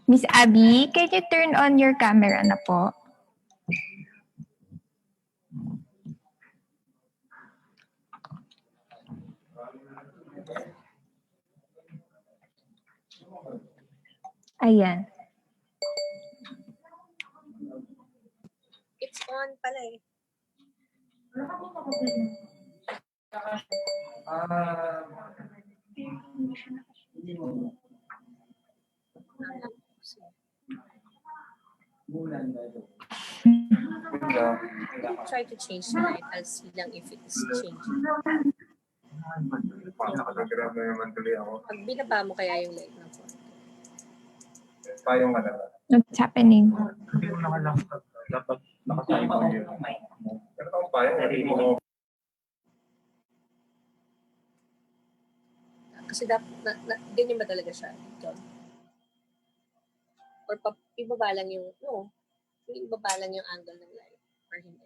Miss Abbie, can you turn on your camera na po? Ayan. It's on pala eh. Try to change the light. I'll see lang if it's changing. Pag binaba mo kaya yung light ng phone. What's happening? Hindi mo nakalangkap. Dapat nakasaya mo yun. Pero kung payo, Kasi ganyan ba talaga siya? Ito. Or ibaba lang yung, no, ibaba lang yung angle ng light. Or hindi.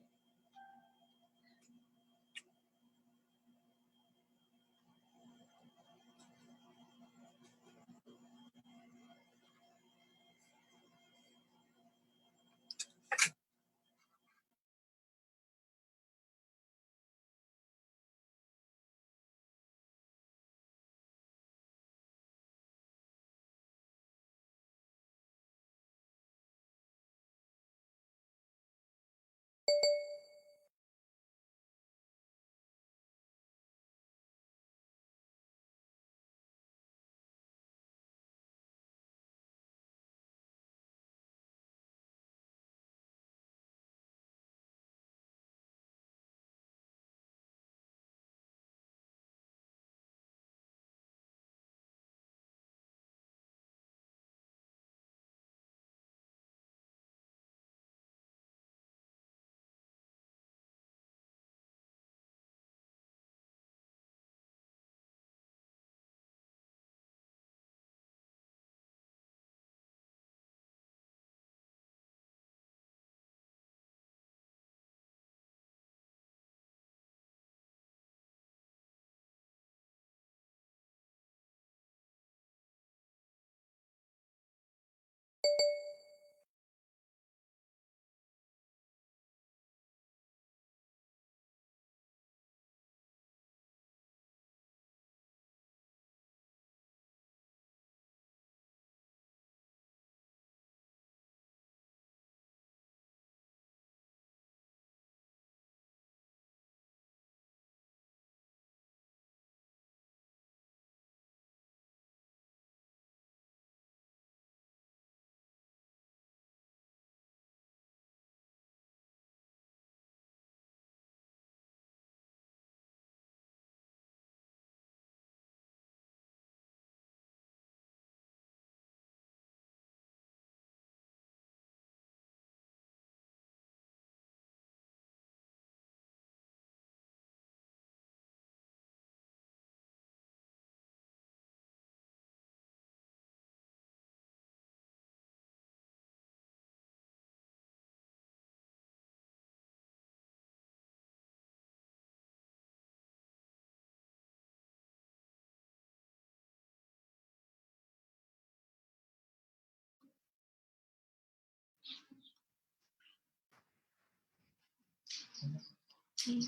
Dahil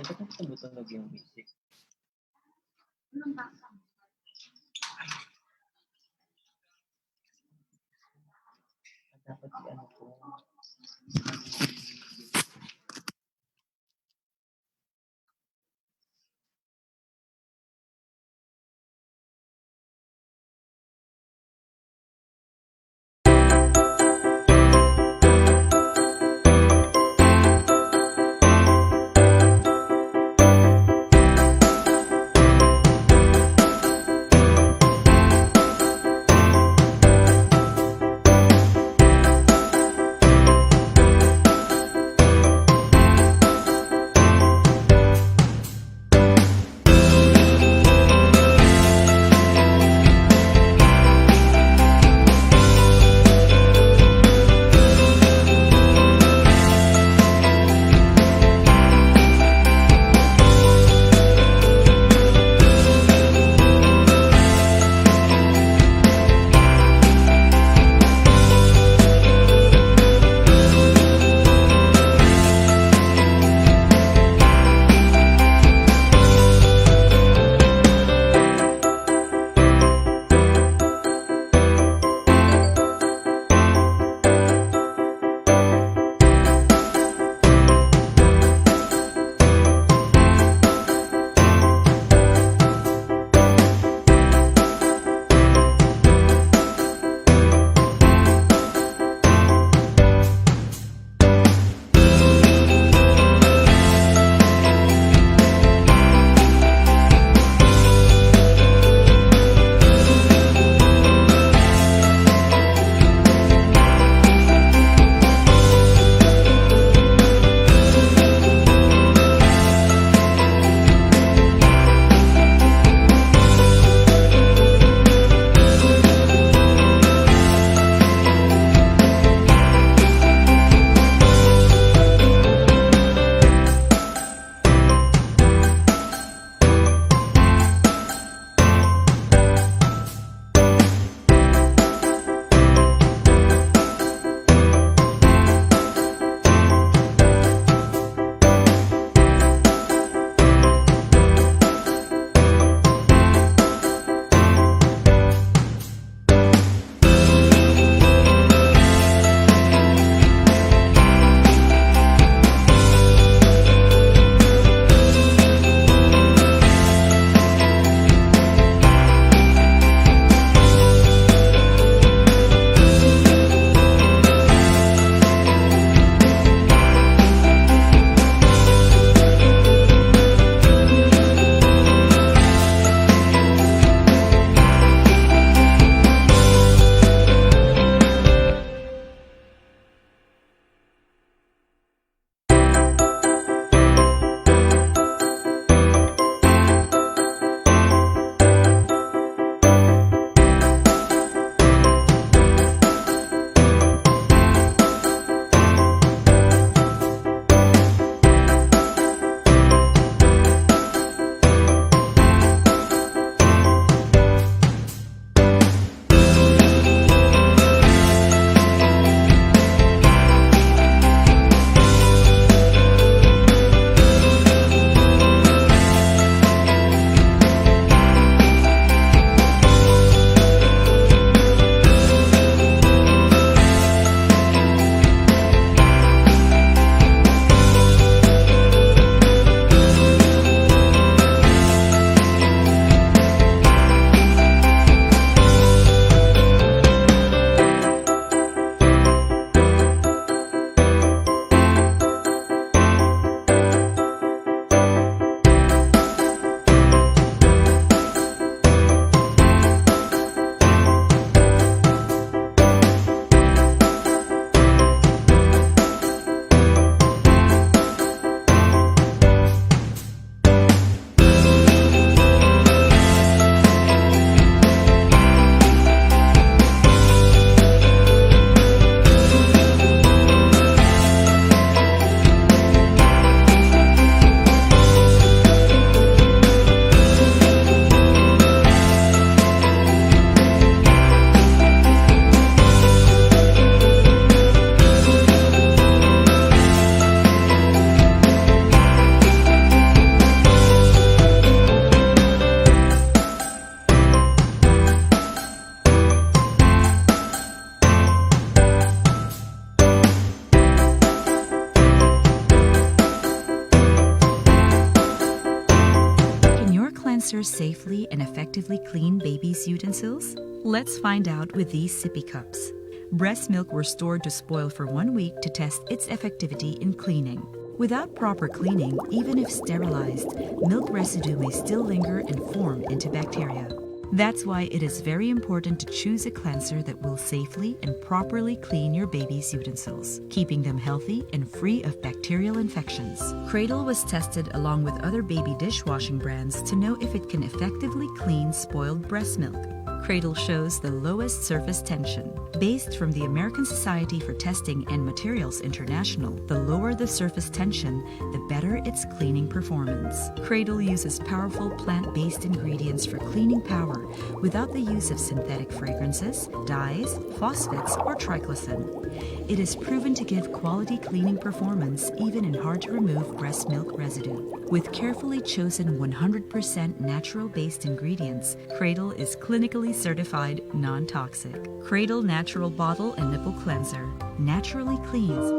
ba't nagtutunog yung music? Dapat ano po. cleanser safely and effectively clean baby's utensils? Let's find out with these sippy cups. Breast milk were stored to spoil for 1 week to test its effectivity in cleaning. Without proper cleaning, even if sterilized, milk residue may still linger and form into bacteria. That's why it is very important to choose a cleanser that will safely and properly clean your baby's utensils, keeping them healthy and free of bacterial infections. Cradle was tested along with other baby dishwashing brands to know if it can effectively clean spoiled breast milk. Cradle shows the lowest surface tension. Based from the American Society for Testing and Materials International, the lower the surface tension, the better its cleaning performance. Cradle uses powerful plant-based ingredients for cleaning power without the use of synthetic fragrances, dyes, phosphates, or triclosan. It is proven to give quality cleaning performance even in hard-to-remove breast milk residue. With carefully chosen 100% natural-based ingredients, Cradle is clinically certified non-toxic. Cradle Natural Bottle and Nipple Cleanser naturally cleans.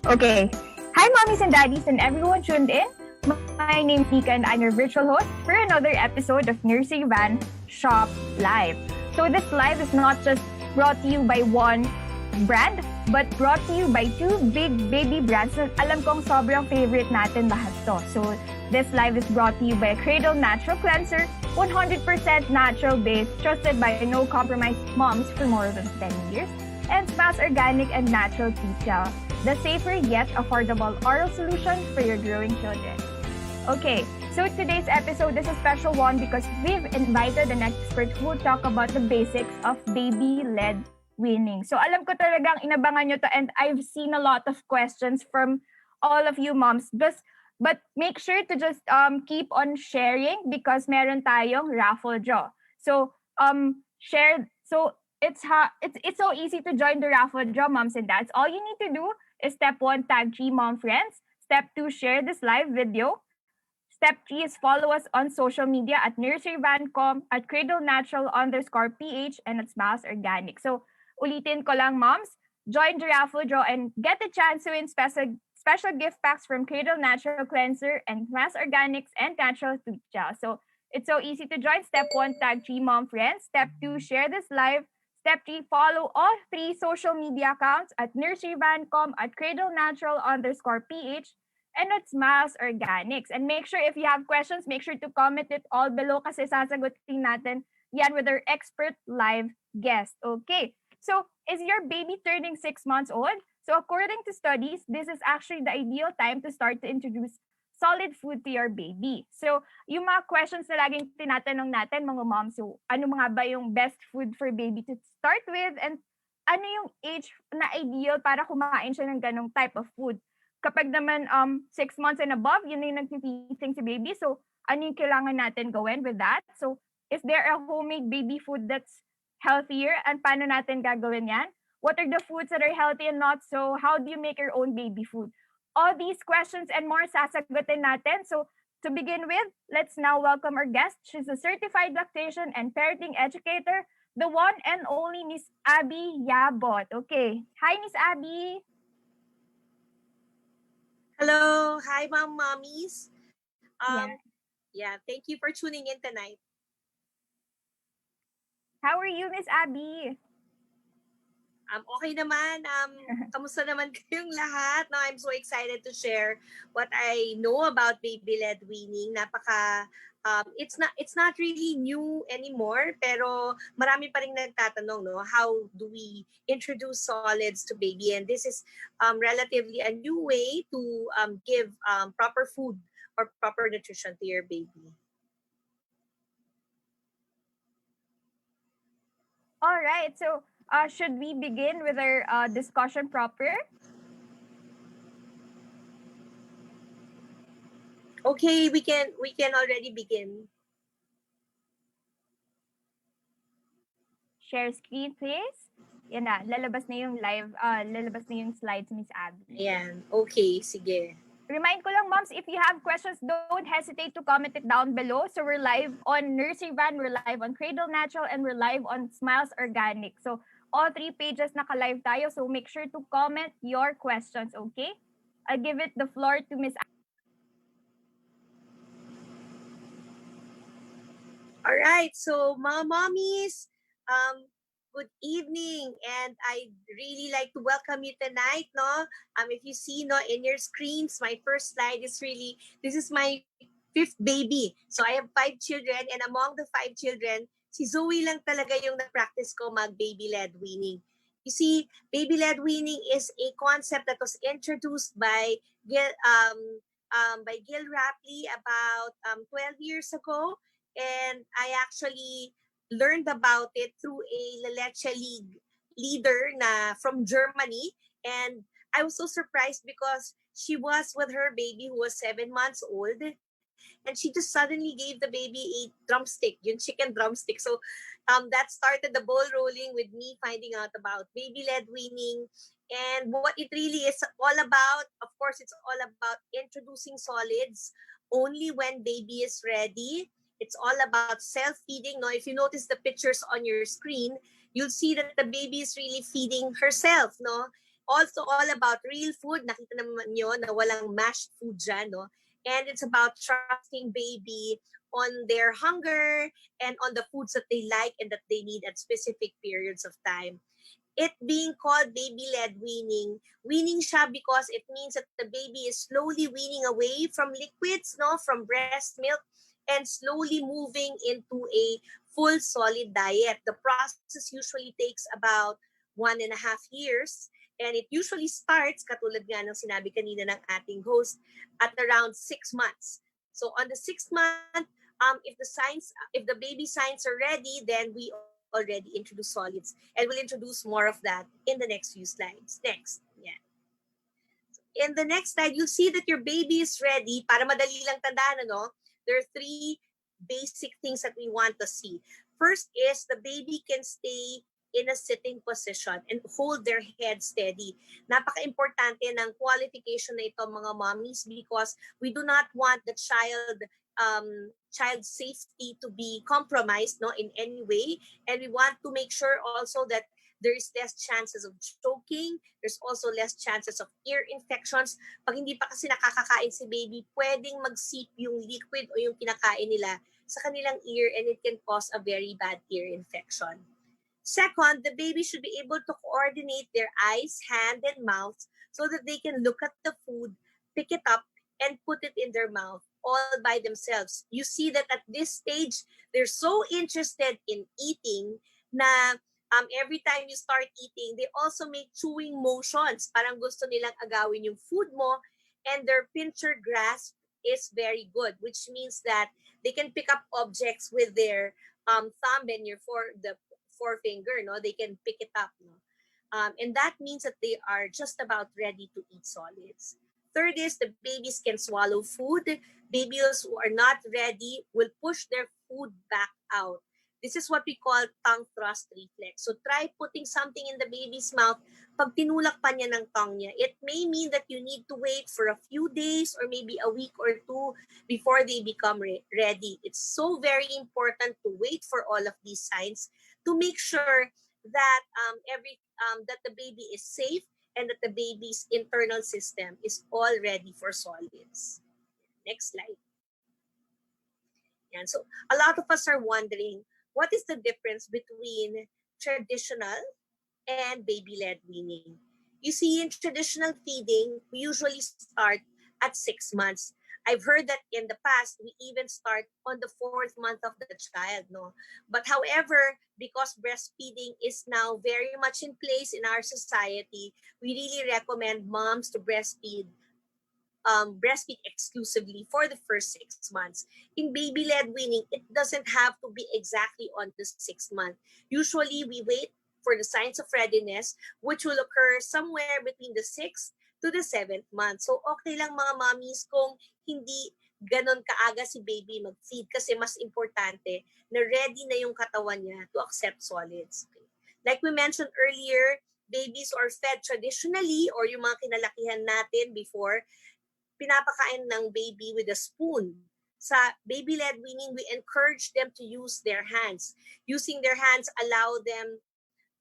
Okay. Hi, mommies and daddies, and everyone tuned in. My name is Nika, and I'm your virtual host for another episode of Nursery Van Shop Live. So this live is not just brought to you by one brand, but brought to you by two big baby brands na alam kong sobrang favorite natin lahat to. So this live is brought to you by Cradle Natural Cleanser, 100% natural based, trusted by no-compromise moms for more than 10 years, and Smash Organic and Natural Teeth Gel, the safer yet affordable oral solution for your growing children. Okay, so today's episode is a special one because we've invited an expert who will talk about the basics of baby-led weaning. So alam ko talagang inabangan nyo to, and I've seen a lot of questions from all of you moms. But make sure to just keep on sharing because meron tayong raffle draw. So share. So it's so easy to join the raffle draw, moms and dads. All you need to do is step 1, tag 3 mom friends. Step 2, share this live video. Step 3 is follow us on social media at nurseryvan.com, at cradlenatural_ph, and at Smiles Organic. So ulitin ko lang, moms, join the raffle draw and get a chance to win special gift packs from Cradle Natural Cleanser and Smiles Organics and Natural Tooth Gel. So it's so easy to join. Step 1, tag 3 mom friends. Step 2, share this live. Step 3, follow all 3 social media accounts at nurseryvan.com, at cradlenatural_ph, and at Smiles Organics. And make sure if you have questions, make sure to comment it all below kasi sasagutin natin yan with our expert live guest. Okay. So, is your baby turning 6 months old? So, according to studies, this is actually the ideal time to start to introduce solid food to your baby. So, yung mga questions na laging tinatanong natin, mga moms, so ano mga ba yung best food for baby to start with, and ano yung age na ideal para kumain siya ng ganong type of food. Kapag naman 6 months and above, yun na yung nagtitithing si baby. So, ano yung kailangan natin gawin with that? So, is there a homemade baby food that's healthier, and paano natin gagawin yan? What are the foods that are healthy and not so? How do you make your own baby food? All these questions and more sasagutin natin. So, to begin with, let's now welcome our guest. She's a Certified Lactation and Parenting Educator, the one and only Miss Abbie Yabot. Okay. Hi, Miss Abbie. Hello. Hi, mommies. Yeah. Yeah, thank you for tuning in tonight. How are you, Miss Abbie? Okay naman. Kamusta naman kayong lahat? No, I'm so excited to share what I know about baby-led weaning. It's not really new anymore, pero marami pa ring nagtatanong, no, how do we introduce solids to baby? And this is relatively a new way to give proper food or proper nutrition to your baby. All right. So, should we begin with our discussion proper? Okay, we can already begin. Share screen, please. Yan na, lalabas na yung slides, Miss Abbie. Ayan, okay, sige. Remind ko lang, moms, if you have questions, don't hesitate to comment it down below. So we're live on Nursery Van, we're live on Cradle Natural, and we're live on Smiles Organic. So all 3 pages naka-live tayo. So make sure to comment your questions, okay? I'll give it the floor to Miss. All right, so mga mommies, good evening, and I'd really like to welcome you tonight, no? If you see, no, in your screens, my first slide is this is my 5th baby. So I have 5 children, and among the 5 children, si Zoe lang talaga yung na-practice ko mag-baby-led weaning. You see, baby-led weaning is a concept that was introduced by Gil Rapley about 12 years ago, and I actually learned about it through a La Leche League leader from Germany, and I was so surprised because she was with her baby who was 7 months old, and she just suddenly gave the baby a drumstick, yung chicken drumstick. So that started the ball rolling with me finding out about baby-led weaning and what it really is all about. Of course, it's all about introducing solids only when baby is ready. It's all about self-feeding. No, if you notice the pictures on your screen, you'll see that the baby is really feeding herself. No, also all about real food. Nakita naman nyo na walang mashed food dyan, no? And it's about trusting baby on their hunger and on the foods that they like and that they need at specific periods of time. It being called baby-led weaning siya because it means that the baby is slowly weaning away from liquids, no, from breast milk, and slowly moving into a full solid diet. The process usually takes about 1.5 years, and it usually starts, katulad nga ng sinabi kanina ng ating host, at around 6 months. So on the 6th month, if the baby signs are ready, then we already introduce solids, and we'll introduce more of that in the next few slides. Next, yeah. In the next slide, you'll see that your baby is ready. Para madali lang tandaan, ano? There are 3 basic things that we want to see. First is the baby can stay in a sitting position and hold their head steady. Napaka-importante ng qualification na ito, mga mommies, because we do not want the child's safety to be compromised, no, in any way, and we want to make sure also that there's less chances of choking. There's also less chances of ear infections. Pag hindi pa kasi nakakakain si baby, pwedeng mag-seep yung liquid o yung kinakain nila sa kanilang ear, and it can cause a very bad ear infection. Second, the baby should be able to coordinate their eyes, hand, and mouth so that they can look at the food, pick it up, and put it in their mouth all by themselves. You see that at this stage, they're so interested in eating na every time you start eating, they also make chewing motions. Parang gusto nilang agawin yung food mo, and their pincher grasp is very good, which means that they can pick up objects with their thumb and the forefinger. No, they can pick it up. No, and that means that they are just about ready to eat solids. Third is the babies can swallow food. Babies who are not ready will push their food back out. This is what we call tongue thrust reflex. So try putting something in the baby's mouth. Pag tinulak pa niya ng tongue niya, it may mean that you need to wait for a few days or maybe a week or two before they become ready. It's so very important to wait for all of these signs to make sure that that the baby is safe and that the baby's internal system is all ready for solids. Next slide. And so a lot of us are wondering, what is the difference between traditional and baby-led weaning? You see, in traditional feeding, we usually start at 6 months. I've heard that in the past, we even start on the 4th month of the child, no? But however, because breastfeeding is now very much in place in our society, we really recommend moms to breastfeed exclusively for the first 6 months. In baby-led weaning, it doesn't have to be exactly on the 6th month. Usually, we wait for the signs of readiness, which will occur somewhere between the 6th to the 7th month. So, okay lang mga mommies kung hindi ganon kaaga si baby mag-feed kasi mas importante na ready na yung katawan niya to accept solids. Okay. Like we mentioned earlier, babies are fed traditionally or yung mga kinalakihan natin before, pinapakain ng baby with a spoon. Sa baby-led weaning, we encourage them to use their hands. Using their hands allow them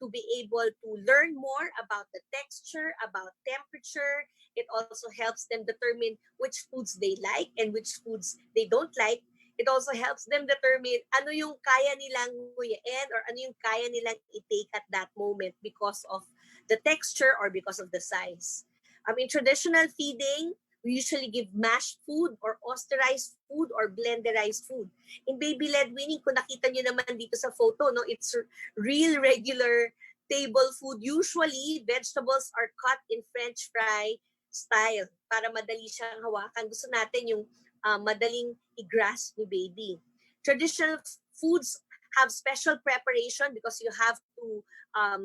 to be able to learn more about the texture, about temperature. It also helps them determine which foods they like and which foods they don't like. It also helps them determine ano yung kaya nilang nguyain or ano yung kaya nilang i-take at that moment because of the texture or because of the size. In traditional feeding, we usually give mashed food or osterized food or blenderized food. In baby-led weaning, kung nakita nyo naman dito sa photo, no, it's real regular table food. Usually, vegetables are cut in French fry style para madali siyang hawakan. Gusto natin yung madaling i-grasp ni baby. Traditional foods have special preparation because you have to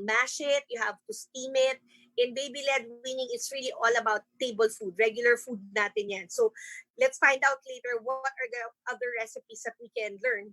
mash it, you have to steam it. In baby-led weaning, it's really all about table food, regular food natin yan. So let's find out later what are the other recipes that we can learn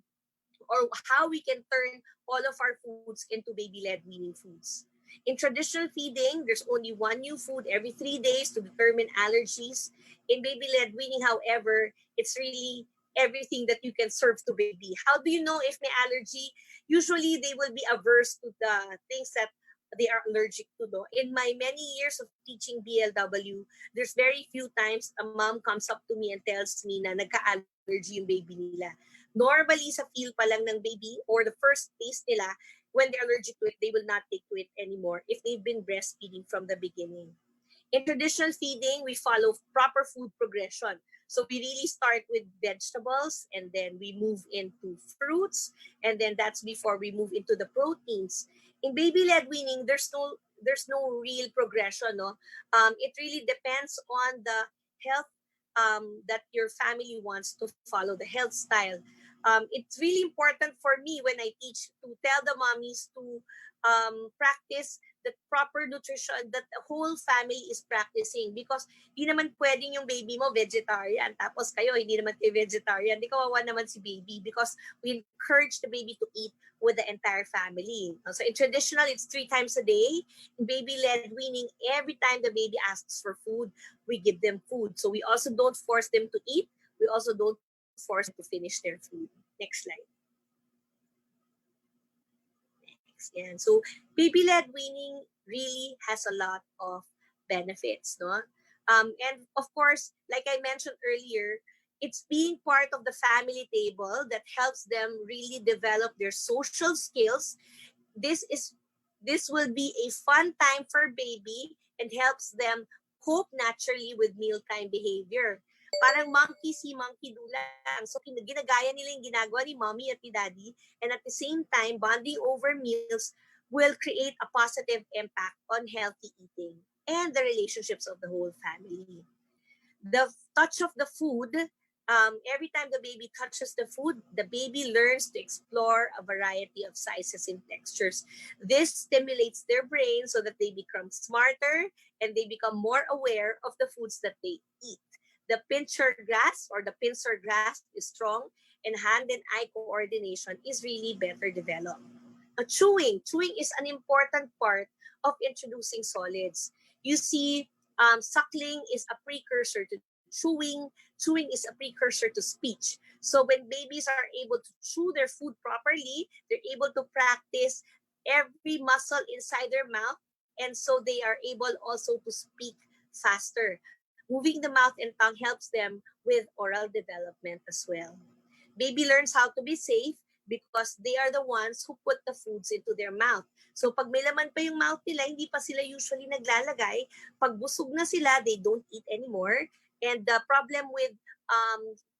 or how we can turn all of our foods into baby-led weaning foods. In traditional feeding, there's only one new food every 3 days to determine allergies. In baby-led weaning, however, it's really everything that you can serve to baby. How do you know if may allergy? Usually, they will be averse to the things that they are allergic to. No? In my many years of teaching BLW, there's very few times a mom comes up to me and tells me na nagka-allergy yung baby nila. Normally, sa feel pa lang ng baby or the first taste nila, when they're allergic to it, they will not take to it anymore if they've been breastfeeding from the beginning. In traditional feeding, we follow proper food progression. So we really start with vegetables and then we move into fruits and then that's before we move into the proteins. In baby-led weaning, there's no real progression. No, it really depends on the health that your family wants to follow, the health style. It's really important for me when I teach to tell the mommies to practice the proper nutrition that the whole family is practicing because di naman pwedeng yung baby mo vegetarian tapos kayo hindi naman kayo vegetarian. Di kawawa naman si baby because we encourage the baby to eat with the entire family. So in traditional, it's 3 times a day. In baby-led weaning, every time the baby asks for food, we give them food. So we also don't force them to eat. We also don't force them to finish their food. Next slide. And so baby-led weaning really has a lot of benefits, no? And of course, like I mentioned earlier, it's being part of the family table that helps them really develop their social skills. this will be a fun time for baby and helps them cope naturally with mealtime behavior. Parang monkey see, monkey do lang. So, ginagaya nila yung ginagawa ni mommy at ni daddy. And at the same time, bonding over meals will create a positive impact on healthy eating and the relationships of the whole family. The touch of the food, every time the baby touches the food, the baby learns to explore a variety of sizes and textures. This stimulates their brain so that they become smarter and they become more aware of the foods that they eat. The pincher grasp or the pincer grasp is strong, and hand and eye coordination is really better developed. Chewing is an important part of introducing solids. You see, suckling is a precursor to chewing. Chewing is a precursor to speech. So when babies are able to chew their food properly, they're able to practice every muscle inside their mouth, and so they are able also to speak faster. Moving the mouth and tongue helps them with oral development as well. Baby learns how to be safe because they are the ones who put the foods into their mouth. So pag may laman pa yung mouth nila, hindi pa sila usually naglalagay. Pag busog na sila, they don't eat anymore. And the problem with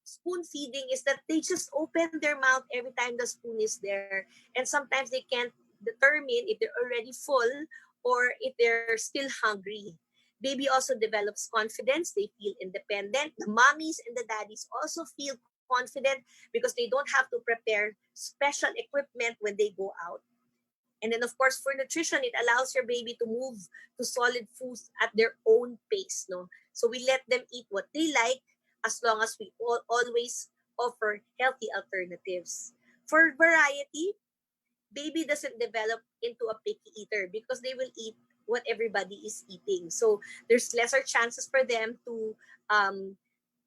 spoon feeding is that they just open their mouth every time the spoon is there. And sometimes they can't determine if they're already full or if they're still hungry. Baby also develops confidence. They feel independent. The mommies and the daddies also feel confident because they don't have to prepare special equipment when they go out. And then, of course, for nutrition, it allows your baby to move to solid foods at their own pace. No, so we let them eat what they like as long as we always offer healthy alternatives. For variety, baby doesn't develop into a picky eater because they will eat what everybody is eating. So there's lesser chances for them to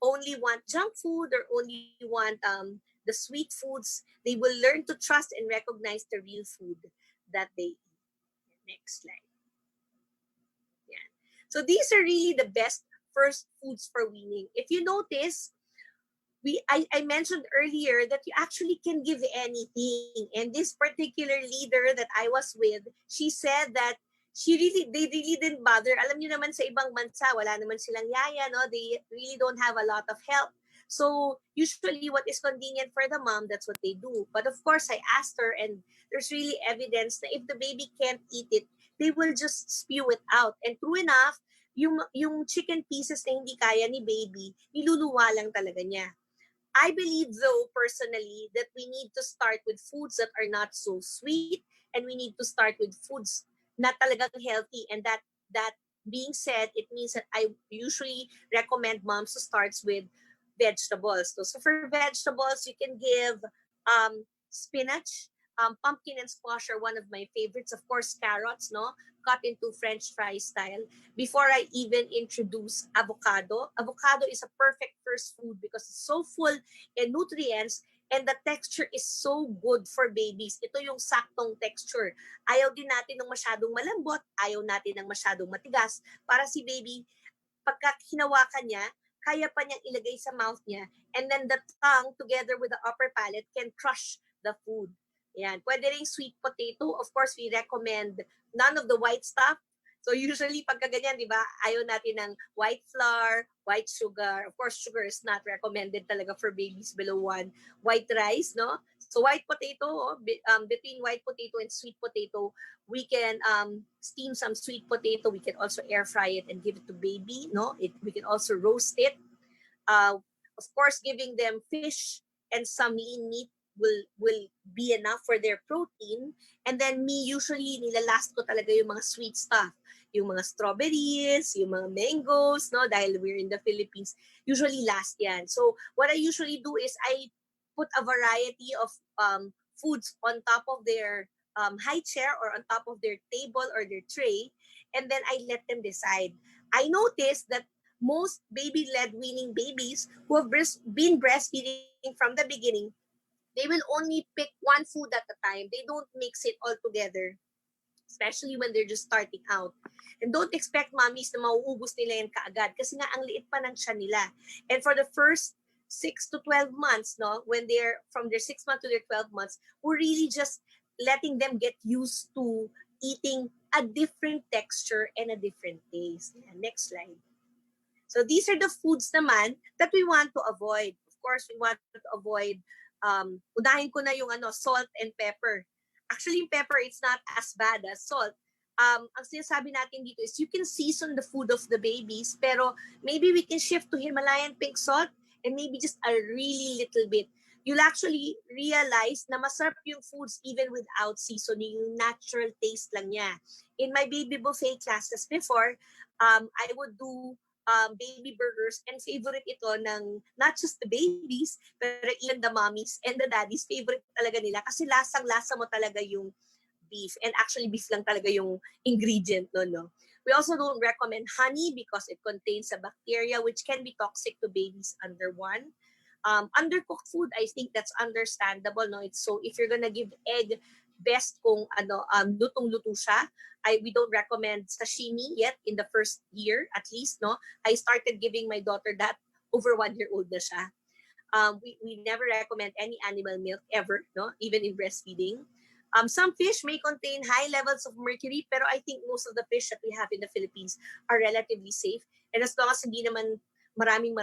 only want junk food or only want the sweet foods. They will learn to trust and recognize the real food that they eat. Next slide. Yeah. So these are really the best first foods for weaning. If you notice, I mentioned earlier that you actually can give anything. And this particular leader that I was with, she said that they really didn't bother. Alam niyo naman sa ibang bansa, wala naman silang yaya, no? They really don't have a lot of help. So usually what is convenient for the mom, that's what they do. But of course, I asked her, and there's really evidence that if the baby can't eat it, they will just spew it out. And true enough, yung chicken pieces na hindi kaya ni baby, niluluwa lang talaga niya. I believe, though, personally, that we need to start with foods that are not so sweet, and we need to start with foods not talagang healthy. And that being said, it means that I usually recommend moms to start with vegetables. So for vegetables, you can give spinach, pumpkin and squash are one of my favorites. Of course, carrots, no, cut into French fry style. Before I even introduce avocado, avocado is a perfect first food because it's so full in nutrients and the texture is so good for babies. Ito yung saktong texture. Ayaw din natin ng masyadong malambot, ayaw natin ng masyadong matigas para si baby, pagka hinawakan niya, kaya pa niyang ilagay sa mouth niya, and then the tongue together with the upper palate can crush the food. Yan. Pwede rin sweet potato. Of course, we recommend none of the white stuff. So usually, pagka ganyan, di ba, ayaw natin ng white flour, white sugar. Of course, sugar is not recommended talaga for babies below 1. White rice, no? So white potato, between white potato and sweet potato, we can steam some sweet potato. We can also air fry it and give it to baby, no? We can also roast it. Of course, giving them fish and some lean meat will be enough for their protein. And then me, usually, nilalast ko talaga yung mga sweet stuff. Yung mga strawberries, yung mga mangoes, no? Dahil we're in the Philippines, usually last yan. So what I usually do is I put a variety of foods on top of their high chair or on top of their table or their tray, and then I let them decide. I noticed that most baby-led weaning babies who have been breastfeeding from the beginning, they will only pick one food at a time. They don't mix it all together, especially when they're just starting out. And don't expect mommies na mauubos nila yan kaagad kasi nga ang liit pa ng tiyan nila. And for the first 6 to 12 months, no, when they're from their 6 months to their 12 months, we're really just letting them get used to eating a different texture and a different taste. Yeah, next slide. So these are the foods naman that we want to avoid. Of course, we want to avoid, unahin ko na yung salt and pepper. Actually, yung pepper, it's not as bad as salt. Ang sinasabi natin dito is you can season the food of the babies, pero maybe we can shift to Himalayan pink salt and maybe just a really little bit. You'll actually realize na masarap yung foods even without seasoning, yung natural taste lang niya. In my baby buffet classes before, I would do baby burgers, and favorite ito ng not just the babies pero even the mommies and the daddies, favorite talaga nila kasi lasang-lasa mo talaga yung beef, and actually beef lang talaga yung ingredient no. We also don't recommend honey because it contains a bacteria which can be toxic to babies under 1. Undercooked food, I think that's understandable, no. It's so if you're gonna give egg, best kung lutong-luto siya. We don't recommend sashimi yet in the first year at least, no. I started giving my daughter that over 1-year-old na siya. We never recommend any animal milk ever, no, even in breastfeeding. Some fish may contain high levels of mercury, pero I think most of the fish that we have in the Philippines are relatively safe. And as long as hindi naman maraming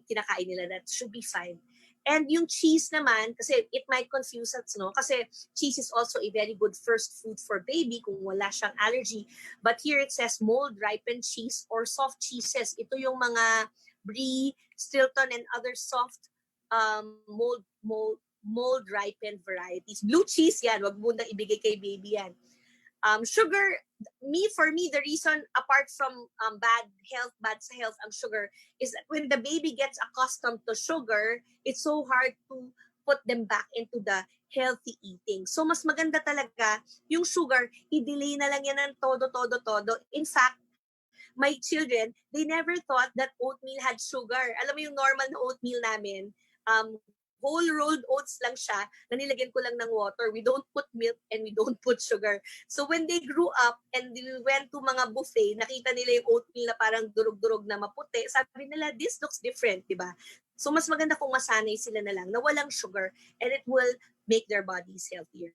kinakain nila, that should be fine. And yung cheese naman, kasi it might confuse us, no? Kasi cheese is also a very good first food for baby kung wala siyang allergy. But here it says mold-ripened cheese or soft cheeses. Ito yung mga Brie, Stilton, and other soft mold-ripened varieties. Blue cheese yan, wag mo na ibigay kay baby yan. Sugar, for me, the reason apart from bad sa health ang sugar is that when the baby gets accustomed to sugar, it's so hard to put them back into the healthy eating. So mas maganda talaga yung sugar, i-delay na lang yan ng todo. In fact, my children, they never thought that oatmeal had sugar. Alam mo yung normal na oatmeal namin, whole rolled oats lang siya na nilagyan ko lang ng water. We don't put milk and we don't put sugar. So when they grew up and we went to mga buffet, nakita nila yung oatmeal na parang durog-durog na maputi. Sabi nila, this looks different, di ba? So mas maganda kung masanay sila na lang na walang sugar and it will make their bodies healthier.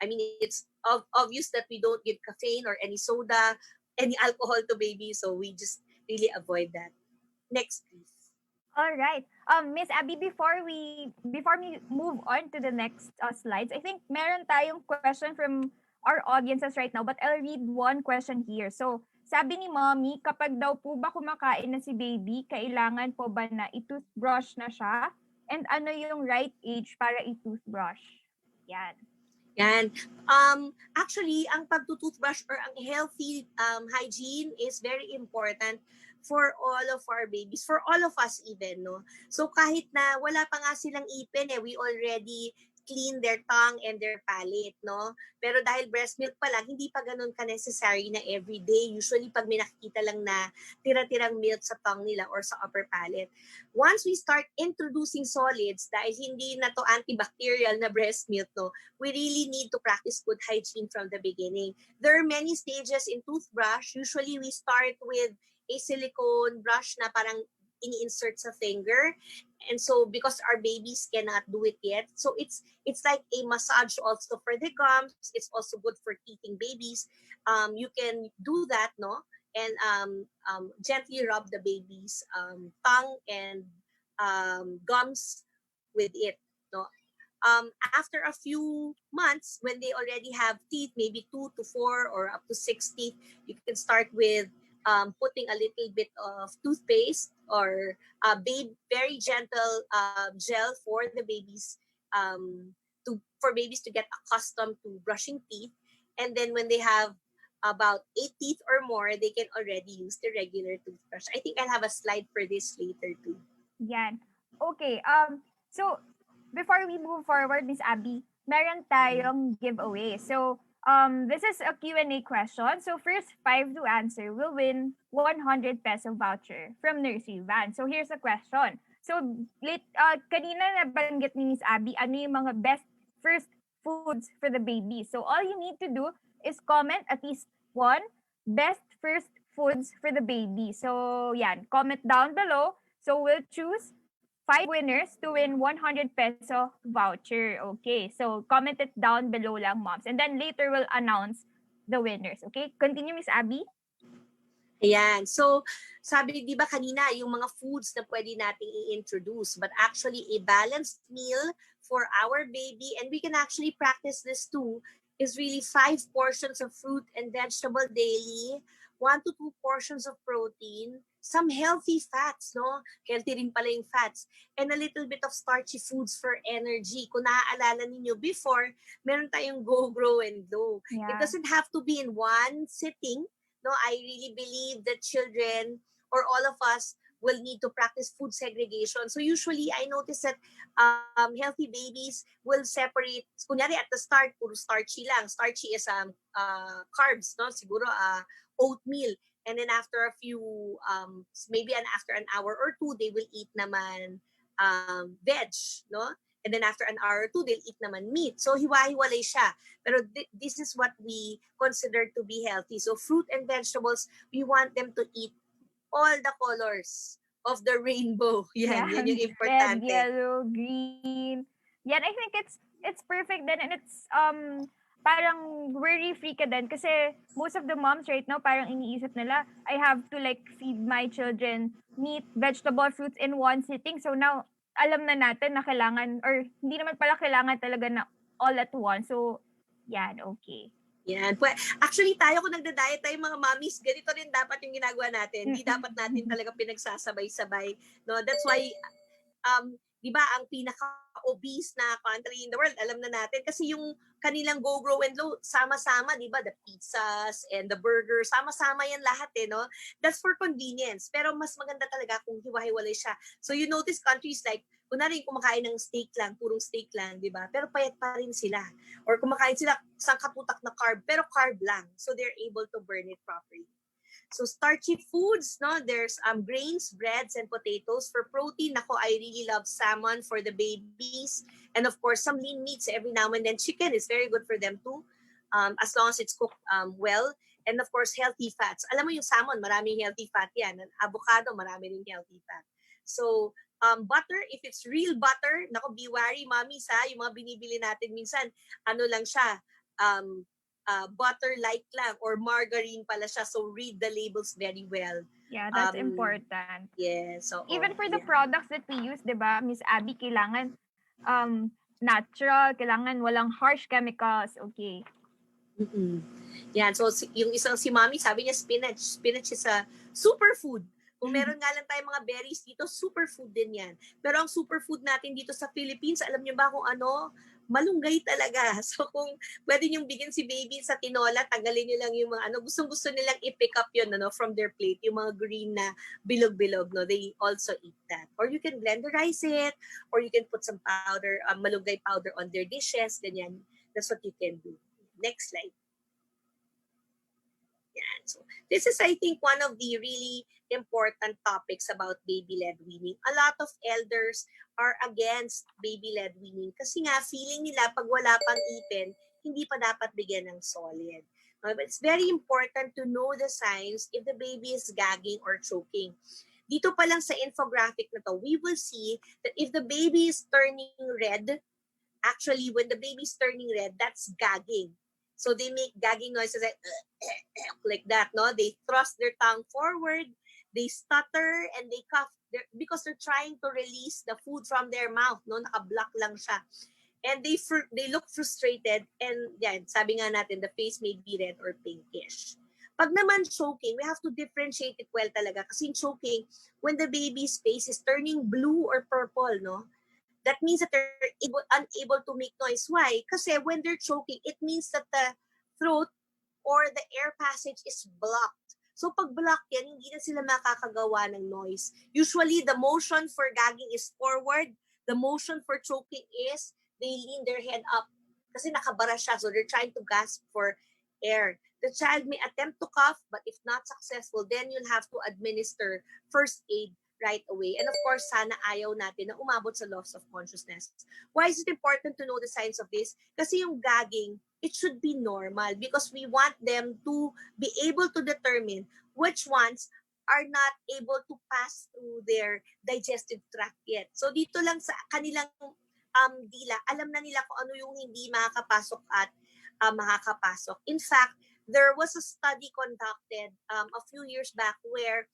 I mean, it's obvious that we don't give caffeine or any soda, any alcohol to babies, so we just really avoid that. Next, please. All right. Miss Abby, before we move on to the next slides, I think meron tayong question from our audiences right now, but I'll read one question here. So, sabi ni Mommy, kapag daw po ba kumakain na si baby, kailangan po ba na i-toothbrush na siya? And ano yung right age para i-toothbrush? Yan. Yan. Actually, ang pagtutoothbrush or ang healthy hygiene is very important for all of our babies, for all of us even, no? So kahit na wala pa nga silang ipin, we already clean their tongue and their palate, no? Pero dahil breast milk pa lang, hindi pa ganun ka-necessary na everyday. Usually, pag may nakikita lang na tira-tirang milk sa tongue nila or sa upper palate. Once we start introducing solids, dahil hindi na to antibacterial na breast milk, no, we really need to practice good hygiene from the beginning. There are many stages in toothbrush. Usually, we start with a silicone brush na parang ini-insert sa finger. And so because our babies cannot do it yet, so it's like a massage also for the gums. It's also good for teething babies. You can do that, no, and gently rub the baby's tongue and gums with it, no. After a few months, when they already have teeth, maybe 2 to 4 or up to 6 teeth, you can start with putting a little bit of toothpaste or very gentle gel for the babies for babies to get accustomed to brushing teeth. And then when they have about 8 teeth or more, they can already use the regular toothbrush. I think I'll have a slide for this later too. Yan. Okay. So before we move forward, Miss Abby, meron tayong giveaway. So this is a Q&A question. So first 5 to answer will win 100 peso voucher from Nursery Van. So here's the question. So kanina nabanggit ni Miss Abby, ano yung mga best first foods for the baby. So all you need to do is comment at least one best first foods for the baby. So yan, comment down below. So we'll choose 5 winners to win 100 peso voucher. Okay, so comment it down below lang, moms. And then later we'll announce the winners. Okay, continue, Miss Abby. Ayan. So, sabi, di ba kanina, yung mga foods na pwede nating i-introduce, but actually a balanced meal for our baby, and we can actually practice this too, is really 5 portions of fruit and vegetable daily, 1 to 2 portions of protein, some healthy fats, no? Healthy rin pala yung fats, and a little bit of starchy foods for energy. Kung naaalala ninyo, before, meron tayong go, grow, and glow. It Yeah. doesn't have to be in one sitting. No, I really believe that children or all of us will need to practice food segregation. So usually, I notice that healthy babies will separate, kunyari at the start, puro starchy lang. Starchy is carbs, no? Siguro oatmeal. And then after a few, maybe after an hour or two, they will eat naman veg, no? And then after an hour or two, they'll eat naman meat. So hiwa-hiwalay siya. Pero this is what we consider to be healthy. So fruit and vegetables, we want them to eat all the colors of the rainbow. Yan yung Red, importante. yellow, green. Yan, I think it's perfect then, and it's parang worry-free ka din kasi most of the moms right now parang iniisip nila, I have to like feed my children meat, vegetable, fruits in one sitting. So now, alam na natin na kailangan, or hindi naman pala kailangan talaga na all at once. So, yan, okay. Yan. Actually, tayo kung nagda-diet tayo mga mommies, ganito rin dapat yung ginagawa natin. Hindi dapat natin talaga pinagsasabay-sabay. No? That's why, di ba, ang pinaka-obese na country in the world, alam na natin, kasi yung kanilang go, grow, and low, sama-sama, di ba, the pizzas and the burgers, sama-sama yan lahat no? That's for convenience. Pero mas maganda talaga kung hiwa-hiwalay siya. So you notice countries like, kunwari kumakain ng steak lang, purong steak lang, di ba? Pero payat pa rin sila. Or kumakain sila sangkatutak na carb, pero carb lang. So they're able to burn it properly. So starchy foods, no? There's grains, breads, and potatoes. For protein, ako, I really love salmon for the babies. And of course, some lean meats every now and then. Chicken is very good for them too, as long as it's cooked well. And of course, healthy fats. Alam mo yung salmon, maraming healthy fat yan. And avocado, marami rin healthy fat. So, butter, if it's real butter, nako, be wary, mommies, yung mga binibili natin minsan, ano lang siya, butter-like lang or margarine pala siya. So read the labels very well. Yeah, that's important. Yeah. So even for the products that we use, 'di ba, Miss Abby, kailangan natural, kailangan walang harsh chemicals. Okay. Yan. So yung isang si Mommy, sabi niya spinach. Spinach is a superfood. Kung meron nga lang tayong mga berries dito, superfood din yan. Pero ang superfood natin dito sa Philippines, alam niyo ba kung ano? Malunggay talaga. So kung pwede niyong bigyan si baby sa tinola, tanggalin niyo lang yung mga gustong-gusto nilang i-pick up yun from their plate, yung mga green na bilog-bilog, no? They also eat that. Or you can blenderize it, or you can put some powder, malunggay powder on their dishes, ganyan. That's what you can do. Next slide. Yan. So this is, I think, one of the really important topics about baby-led weaning. A lot of elders are against baby-led weaning kasi nga feeling nila pag wala pang ipin, hindi pa dapat bigyan ng solid. But it's very important to know the signs if the baby is gagging or choking. Dito pa lang sa infographic na to, we will see that if the baby is turning red, actually when the baby is turning red, that's gagging. So they make gagging noises like that, no? They thrust their tongue forward, they stutter, and they cough because they're trying to release the food from their mouth, no? Naka-block lang siya. And they look frustrated, and yan, sabi nga natin, the face may be red or pinkish. Pag naman choking, we have to differentiate it well talaga. Kasi in choking, when the baby's face is turning blue or purple, no? That means that they're unable to make noise. Why? Kasi when they're choking, it means that the throat or the air passage is blocked. So pag block yan, hindi na sila makakagawa ng noise. Usually, the motion for gagging is forward. The motion for choking is they lean their head up. Kasi nakabara siya, so they're trying to gasp for air. The child may attempt to cough, but if not successful, then you'll have to administer first aid right away. And of course, sana ayaw natin na umabot sa loss of consciousness. Why is it important to know the signs of this? Kasi yung gagging, it should be normal because we want them to be able to determine which ones are not able to pass through their digestive tract yet. So dito lang sa kanilang dila, alam na nila kung ano yung hindi makakapasok at makakapasok. In fact, there was a study conducted a few years back where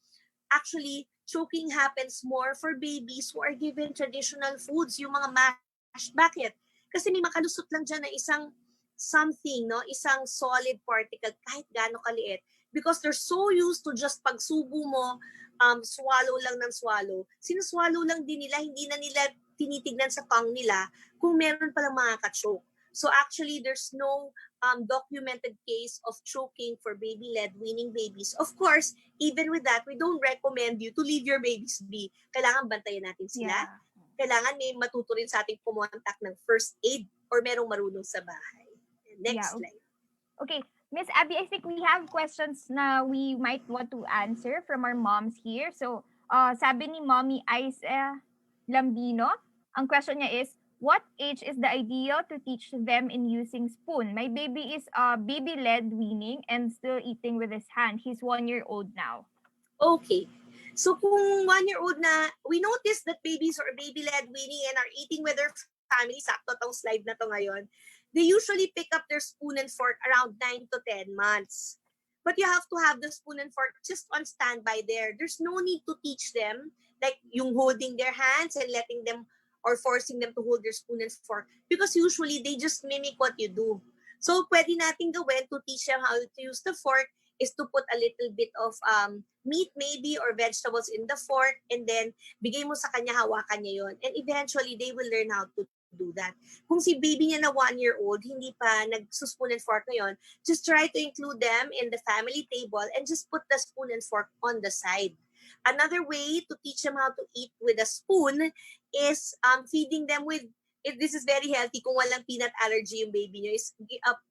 actually choking happens more for babies who are given traditional foods, yung mga mash. Bakit? Kasi may makalusot lang dyan na isang something, no? Isang solid particle, kahit gaano kaliit. Because they're so used to just pagsubo mo, swallow lang ng swallow. Sinuswallow lang din nila, hindi na nila tinitignan sa tongue nila kung meron palang mga ka-choke. So actually, there's no documented case of choking for baby-led weaning babies. Of course, even with that, we don't recommend you to leave your babies be. Kailangan bantayan natin sila. Yeah. Kailangan may matuto rin sa ating pumontak ng first aid or merong marunong sa bahay. Next slide. Okay, Miss Abbie, I think we have questions na we might want to answer from our moms here. So, sabi ni Mommy Aisa Lambino, ang question niya is, what age is the ideal to teach them in using spoon? My baby is baby-led weaning and still eating with his hand. He's 1 year old now. Okay. So kung 1 year old na, we noticed that babies are baby-led weaning and are eating with their family, sakto tong slide na to ngayon, they usually pick up their spoon and fork around 9 to 10 months. But you have to have the spoon and fork just on standby there. There's no need to teach them, like yung holding their hands and letting them or forcing them to hold their spoon and fork, because usually they just mimic what you do. So pwede nating gawin to teach them how to use the fork is to put a little bit of meat maybe or vegetables in the fork, and then bigay mo sa kanya, hawakan niya yon, and eventually they will learn how to do that. Kung si baby niya na 1 year old, hindi pa nagsuspoon and fork ngayon, just try to include them in the family table and just put the spoon and fork on the side. Another way to teach them how to eat with a spoon is feeding them with, if this is very healthy, kung walang peanut allergy yung baby nyo, is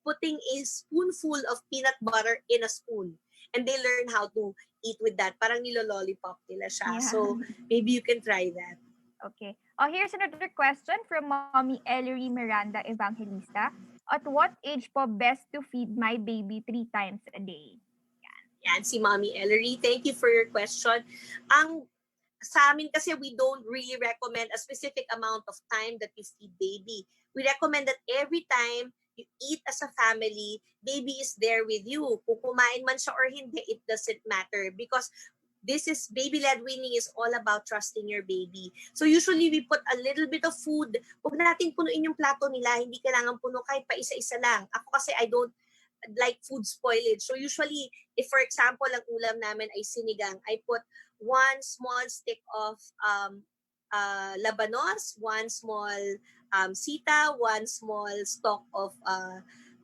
putting a spoonful of peanut butter in a spoon. And they learn how to eat with that. Parang nilo-lollipop nila siya. Yeah. So, maybe you can try that. Okay. Here's another question from Mommy Ellery Miranda Evangelista. At what age po best to feed my baby 3 times a day? Yan, si Mommy Ellery. Thank you for your question. Sa amin kasi we don't really recommend a specific amount of time that you feed baby. We recommend that every time you eat as a family, baby is there with you. Kung kumain man siya or hindi, it doesn't matter, because this is baby-led weaning is all about trusting your baby. So usually we put a little bit of food. Huwag natin punuin yung plato nila. Hindi kailangan puno, kahit pa isa-isa lang. Ako kasi I don't like food spoilage. So usually, if for example, ang ulam namin ay sinigang, I put 1 small stick of labanos, 1 small sita, 1 small stalk of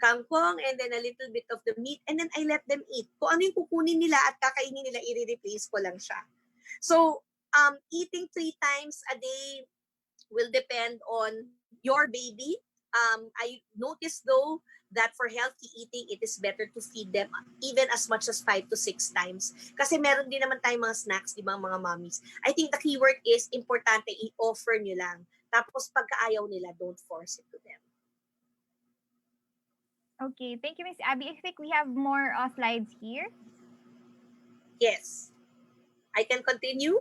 kangkong, and then a little bit of the meat, and then I let them eat. Kung ano yung kukunin nila at kakainin nila, i-replace ko lang siya. So, eating 3 times a day will depend on your baby. I noticed though that for healthy eating, it is better to feed them even as much as 5 to 6 times. Kasi meron din naman tayong mga snacks, di ba, mga mommies? I think the keyword is importante, i-offer nyo lang. Tapos pagkaayaw nila, don't force it to them. Okay, thank you, Miss Abbie. I think we have more slides here. Yes. I can continue?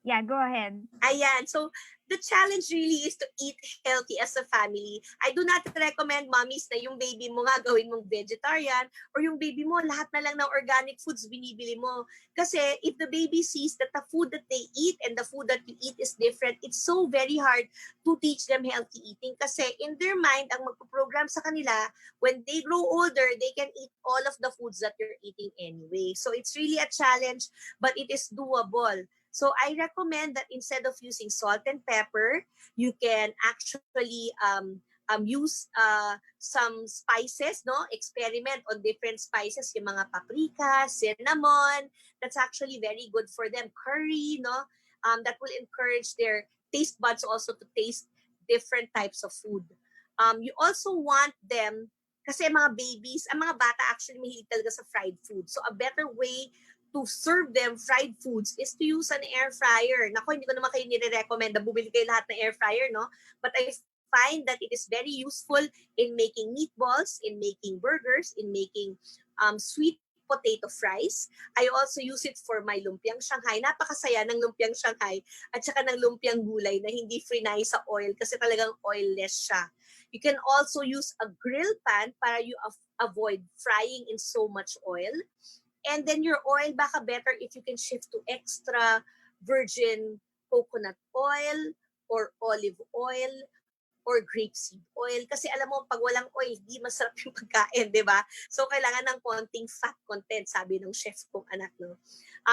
Yeah, go ahead. Ayan. So, the challenge really is to eat healthy as a family. I do not recommend mommies na yung baby mo nga gawin mong vegetarian, or yung baby mo lahat na lang ng organic foods binibili mo. Kasi if the baby sees that the food that they eat and the food that you eat is different, it's so very hard to teach them healthy eating. Kasi in their mind, ang magpo-program sa kanila, when they grow older, they can eat all of the foods that you're eating anyway. So it's really a challenge, but it is doable. So I recommend that instead of using salt and pepper, you can actually use some spices, no? Experiment on different spices, yung mga paprika, cinnamon. That's actually very good for them. Curry, no? That will encourage their taste buds also to taste different types of food. You also want them, kasi mga babies, ang mga bata actually mahilig talaga sa fried food. So a better way to serve them fried foods is to use an air fryer. Nako, hindi ko naman kayo nire-recommend na bumili kayo lahat ng air fryer, no? But I find that it is very useful in making meatballs, in making burgers, in making sweet potato fries. I also use it for my lumpiang Shanghai. Napakasaya ng lumpiang Shanghai at saka ng lumpiang gulay na hindi frinay sa oil kasi talagang oilless siya. You can also use a grill pan para you avoid frying in so much oil. And then your oil, baka better if you can shift to extra virgin coconut oil or olive oil or grapeseed oil. Kasi alam mo, pag walang oil, di masarap yung pagkain, di ba? So, kailangan ng konting fat content, sabi ng chef kong anak, no?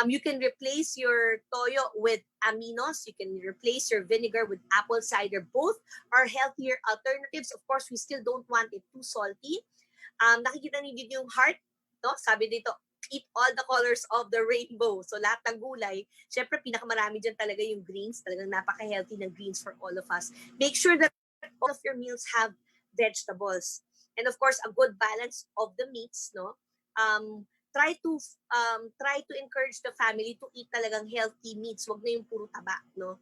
You can replace your toyo with aminos. You can replace your vinegar with apple cider. Both are healthier alternatives. Of course, we still don't want it too salty. Nakikita niyo yung heart, no? Sabi dito, eat all the colors of the rainbow. So, lahat ng gulay, syempre, pinakamarami dyan talaga yung greens. Talagang napaka-healthy ng greens for all of us. Make sure that all of your meals have vegetables. And of course, a good balance of the meats, no? Try to encourage the family to eat talagang healthy meats. Wag na yung puro taba, no?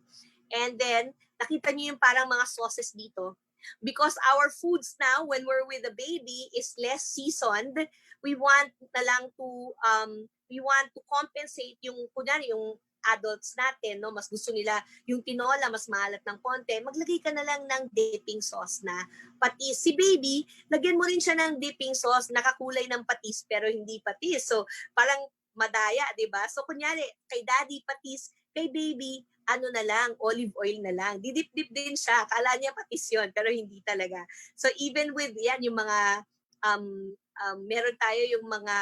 And then, nakita niyo yung parang mga sauces dito. Because our foods now, when we're with the baby, is less seasoned, we want na lang to compensate yung kunyari yung adults natin, no, mas gusto nila yung tinola mas maalat ng konti, maglagay ka na lang ng dipping sauce na patis. Si baby, lagyan mo rin siya ng dipping sauce nakakulay ng patis pero hindi patis. So parang madaya, 'di ba? So kunyari kay daddy patis, kay baby ano na lang, olive oil na lang. Didip-dip din siya. Akala niya patis yun, pero hindi talaga. So even with yan, yung mga meron tayo yung mga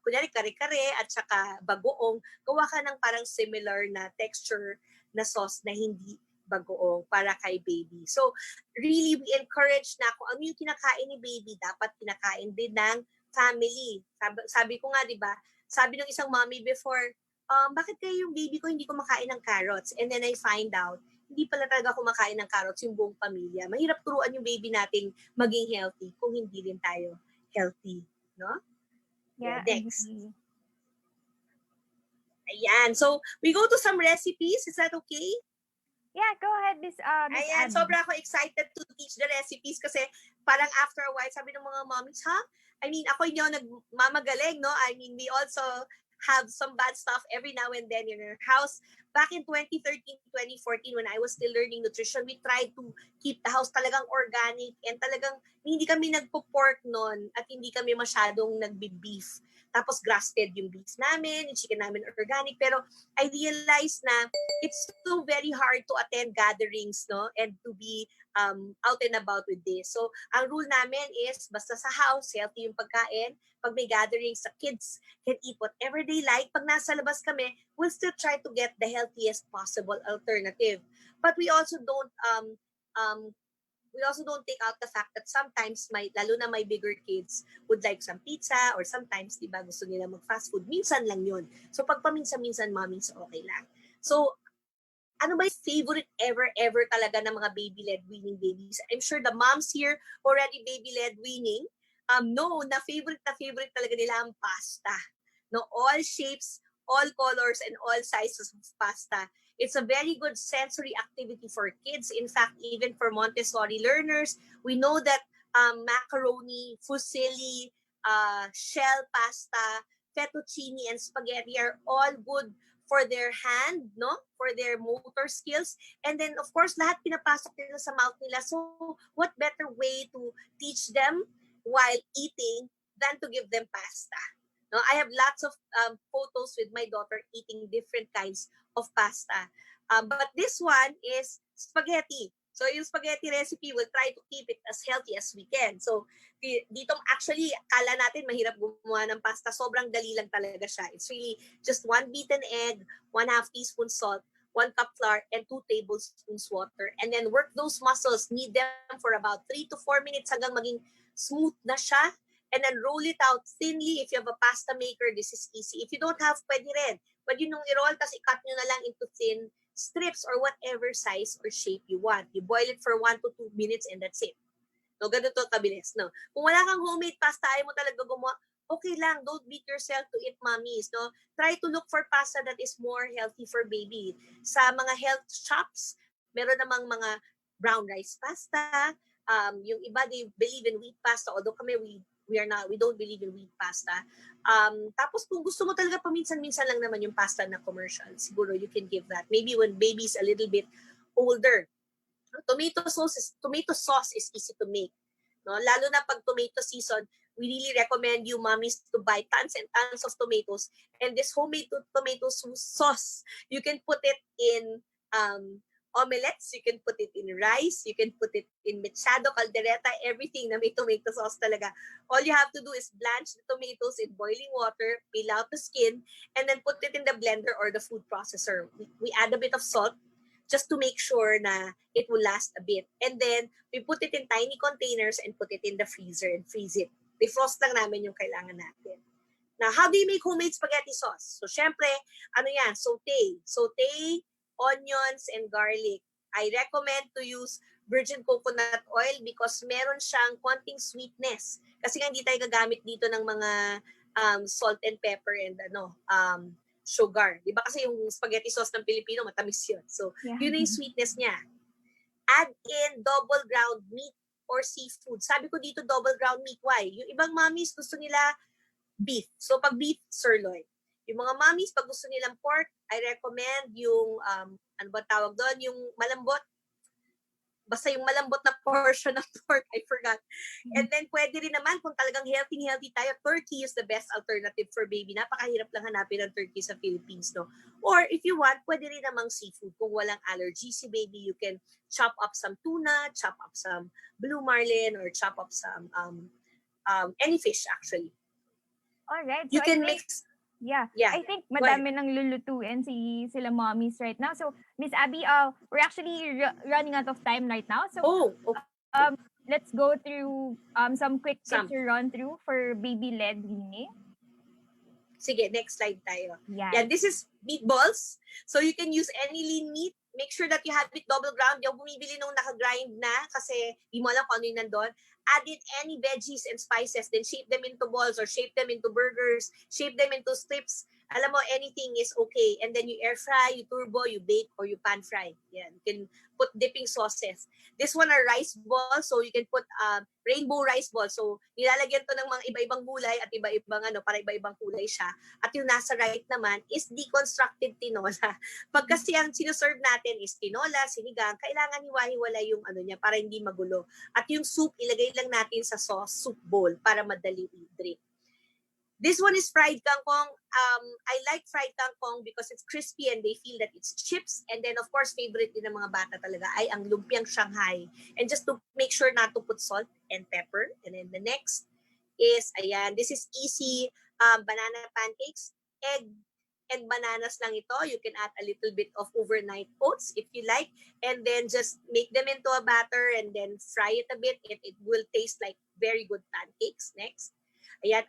kunyari kare-kare at saka bagoong, gawa ka ng parang similar na texture na sauce na hindi bagoong para kay baby. So really we encourage na kung ano yung kinakain ni baby, dapat kinakain din ng family. Sabi ko nga, di ba? Sabi ng isang mommy before, bakit kayo yung baby ko hindi kumakain ng carrots? And then I find out, hindi pala talaga kumakain ng carrots yung buong pamilya. Mahirap turuan yung baby nating maging healthy kung hindi rin tayo healthy, no? Yeah, Next. agree. Ayan. So, we go to some recipes. Is that okay? Yeah, go ahead, Miss Ayan. Abbie. Sobra ako excited to teach the recipes kasi parang after a while, sabi ng mga mommies, ha? I mean, ako yung nagmamagaling, no? I mean, we also have some bad stuff every now and then in our house. Back in 2013, 2014, when I was still learning nutrition, we tried to keep the house talagang organic and talagang hindi kami nagpo-pork noon at hindi kami masyadong nagbe-beef. Tapos grass-fed yung beef namin, yung chicken namin organic. Pero I realized na it's so very hard to attend gatherings, no? And to be out and about with this. So, ang rule namin is basta sa house, healthy yung pagkain. Pag may gatherings, the kids can eat whatever they like. Pag nasa labas kami, we'll still try to get the healthiest possible alternative. But we also don't take out the fact that sometimes lalo na my bigger kids would like some pizza or sometimes, di ba, gusto nila mag-fast food. Minsan lang yun. So pag paminsan-minsan, mommies, okay lang. So, ano ba yung favorite ever talaga ng mga baby-led weaning babies? I'm sure the moms here already baby-led weaning. No, favorite talaga nila ang pasta. No, all shapes, all colors, and all sizes of pasta. It's a very good sensory activity for kids. In fact, even for Montessori learners, we know that macaroni, fusilli, shell pasta, fettuccine, and spaghetti are all good for their hand, no? For their motor skills. And then, of course, lahat pinapasok nila sa mouth nila. So, what better way to teach them while eating than to give them pasta? No, I have lots of photos with my daughter eating different kinds of pasta. But this one is spaghetti. So yung spaghetti recipe, we'll try to keep it as healthy as we can. So dito actually, kala natin mahirap gumawa ng pasta. Sobrang dali lang talaga siya. It's really just 1 beaten egg, 1/2 teaspoon salt, 1 cup flour, and 2 tablespoons water. And then work those muscles. Knead them for about 3 to 4 minutes hanggang maging smooth na siya. And then roll it out thinly. If you have a pasta maker, this is easy. If you don't have, pwede rin. Pwede nung i-roll, tapos i-cut nyo na lang into thin strips or whatever size or shape you want. You boil it for 1 to 2 minutes and that's it. No, ganito kabilis, no? Kung wala kang homemade pasta, ayaw mo talaga gumawa, okay lang, don't beat yourself to eat, mommies, no? Try to look for pasta that is more healthy for baby. Sa mga health shops, meron namang mga brown rice pasta. Yung iba, they believe in wheat pasta, although kami, we We don't believe in wheat pasta. Tapos kung gusto mo talaga paminsan-minsan lang naman yung pasta na commercial, siguro you can give that. Maybe when baby's a little bit older. Tomato sauce is easy to make. No? Lalo na pag tomato season, we really recommend you mommies to buy tons and tons of tomatoes. And this homemade tomato sauce, you can put it in omelets, you can put it in rice, you can put it in mechado, caldereta, everything na may tomato sauce talaga. All you have to do is blanch the tomatoes in boiling water, peel out the skin, and then put it in the blender or the food processor. We add a bit of salt just to make sure na it will last a bit. And then, we put it in tiny containers and put it in the freezer and freeze it. Defrost lang namin yung kailangan natin. Now, how do you make homemade spaghetti sauce? So, syempre, saute. Saute onions and garlic. I recommend to use virgin coconut oil because meron siyang konting sweetness. Kasi nga hindi tayo gagamit dito ng mga salt and pepper and sugar. Di ba kasi yung spaghetti sauce ng Pilipino, matamis yun. So, yun yung sweetness niya. Add in double ground meat or seafood. Sabi ko dito double ground meat. Why? Yung ibang mommies gusto nila beef. So, pag beef, sirloin. Yung mga mommies, pag gusto nilang pork, I recommend yung, ano ba tawag doon? Yung malambot. Basta yung malambot na portion ng pork, I forgot. And then, pwede rin naman, kung talagang healthy tayo, turkey is the best alternative for baby. Napakahirap lang hanapin ng turkey sa Philippines, no? Or if you want, pwede rin namang seafood. Kung walang allergy si baby, you can chop up some tuna, chop up some blue marlin, or chop up some any fish, actually. Alright. You can mix. Yeah. Yeah. I think madami nang lulutuin sila mommies right now. So, Miss Abbie, we're actually running out of time right now. So, okay. Let's go through some quick tips to run through for baby-led weaning. Sige, next slide tayo. Yeah, this is meatballs. So, you can use any lean meat. Make sure that you have it double ground. Yung bumibili nung naka-grind na kasi di mo alam kung ano yung nandun. Add in any veggies and spices, then shape them into balls or shape them into burgers, shape them into strips. Alam mo, anything is okay. And then you air fry, you turbo, you bake, or you pan fry. Yan. You can put dipping sauces. This one are rice balls, so you can put rainbow rice balls. So, nilalagyan to ng mga iba-ibang gulay at iba-ibang para iba-ibang kulay siya. At yung nasa right naman is deconstructed tinola. Pag kasi ang sinuserve natin is tinola, sinigang, kailangan hiwa-hiwala yung niya para hindi magulo. At yung soup, ilagay lang natin sa soup bowl para madali i-drip. This one is fried kangkong. I like fried kangkong because it's crispy and they feel that it's chips. And then, of course, favorite din ng mga bata talaga ay ang lumpiang Shanghai. And just to make sure not to put salt and pepper. And then the next is, this is easy banana pancakes. Egg and bananas lang ito. You can add a little bit of overnight oats if you like. And then just make them into a batter and then fry it a bit. It will taste like very good pancakes. Next.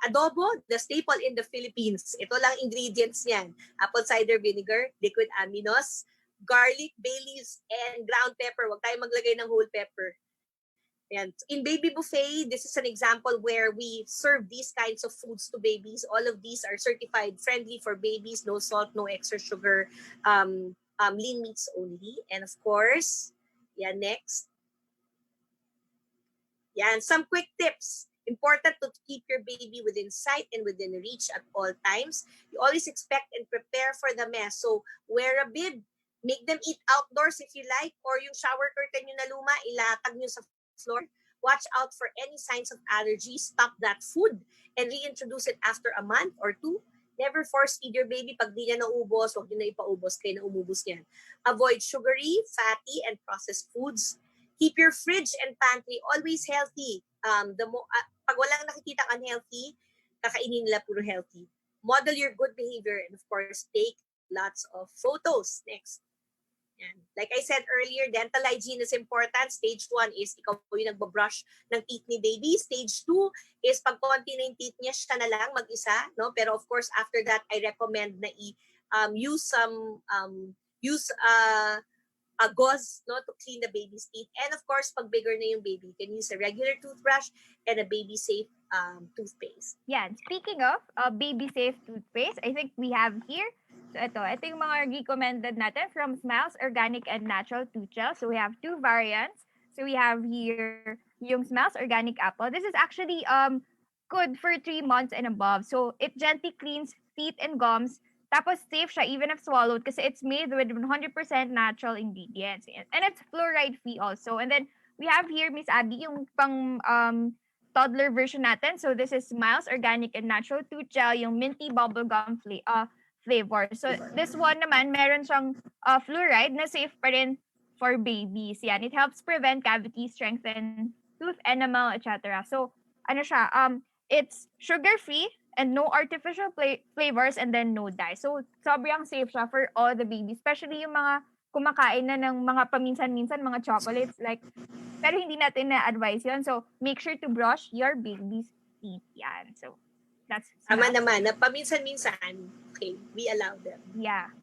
Adobo, the staple in the Philippines. Ito lang ingredients niyan. Apple cider vinegar, liquid aminos, garlic, bay leaves, and ground pepper. Huwag tayo maglagay ng whole pepper. In baby buffet, this is an example where we serve these kinds of foods to babies. All of these are certified friendly for babies, no salt, no extra sugar, lean meats only. And of course, next. Some quick tips. Important to keep your baby within sight and within reach at all times. You always expect and prepare for the mess. So, wear a bib. Make them eat outdoors if you like. Or yung shower curtain nyo na luma, ilatag nyo sa floor. Watch out for any signs of allergies. Stop that food and reintroduce it after a month or two. Never force feed your baby. Pag di niya naubos, huwag nyo na ipaubos. Kayo na umubos niyan. Avoid sugary, fatty, and processed foods. Keep your fridge and pantry always healthy. Pag walang nakikita unhealthy, kakainin nila puro healthy. Model your good behavior and of course, take lots of photos. Next. Like I said earlier, dental hygiene is important. Stage 1 is ikaw po yung nagbabrush ng teeth ni baby. Stage 2 is pag konti na yung teeth niya, siya na lang mag-isa. No? Pero of course, after that, I recommend na use a gauze to clean the baby's teeth. And of course, pag bigger na yung baby, you can use a regular toothbrush and a baby-safe toothpaste. Speaking of baby-safe toothpaste, I think we have here. So ito yung mga recommended natin from Smiles Organic and Natural Tooth Gel. So we have 2 variants. So we have here yung Smiles Organic Apple. This is actually good for 3 months and above. So it gently cleans teeth and gums. Tapos safe siya even if swallowed kasi it's made with 100% natural ingredients. And it's fluoride free also. And then we have here, Miss Abby, yung pang toddler version natin. So this is Miles Organic and Natural Tooth Gel, yung minty bubblegum flavor. So this one naman, meron siyang fluoride na safe pa rin for babies. Yan. It helps prevent cavities, strengthen tooth enamel, etc. So ano siya, it's sugar-free and no artificial flavors and then no dye. So sobrang safe siya for all the babies, especially yung mga kumakain na ng mga paminsan-minsan mga chocolates like pero hindi natin na-advise yun. So, make sure to brush your baby's teeth. Yan. So, that's Tama enough. naman, na paminsan-minsan, okay, we allow them. Yeah.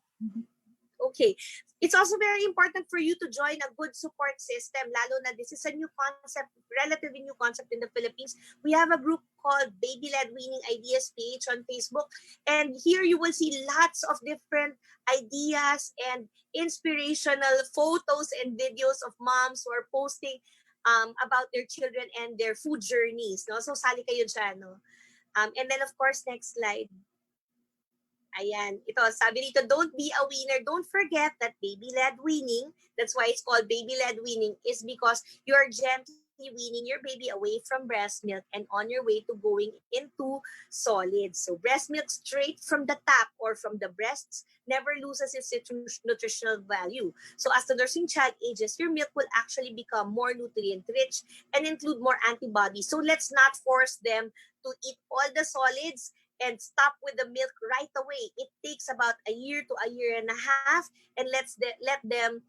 Okay. It's also very important for you to join a good support system, lalo na this is a new concept, relatively new concept in the Philippines. We have a group called Baby-Led Weaning Ideas page on Facebook. And here you will see lots of different ideas and inspirational photos and videos of moms who are posting about their children and their food journeys. No? So, sali kayo dyan. No? And then, of course, next slide. Ayan, ito, sabi dito, don't be a weaner. Don't forget that baby-led weaning, that's why it's called baby-led weaning, is because you're gently weaning your baby away from breast milk and on your way to going into solids. So breast milk straight from the tap or from the breasts never loses its nutritional value. So as the nursing child ages, your milk will actually become more nutrient-rich and include more antibodies. So let's not force them to eat all the solids and stop with the milk right away. It takes about a year to a year and a half, and let them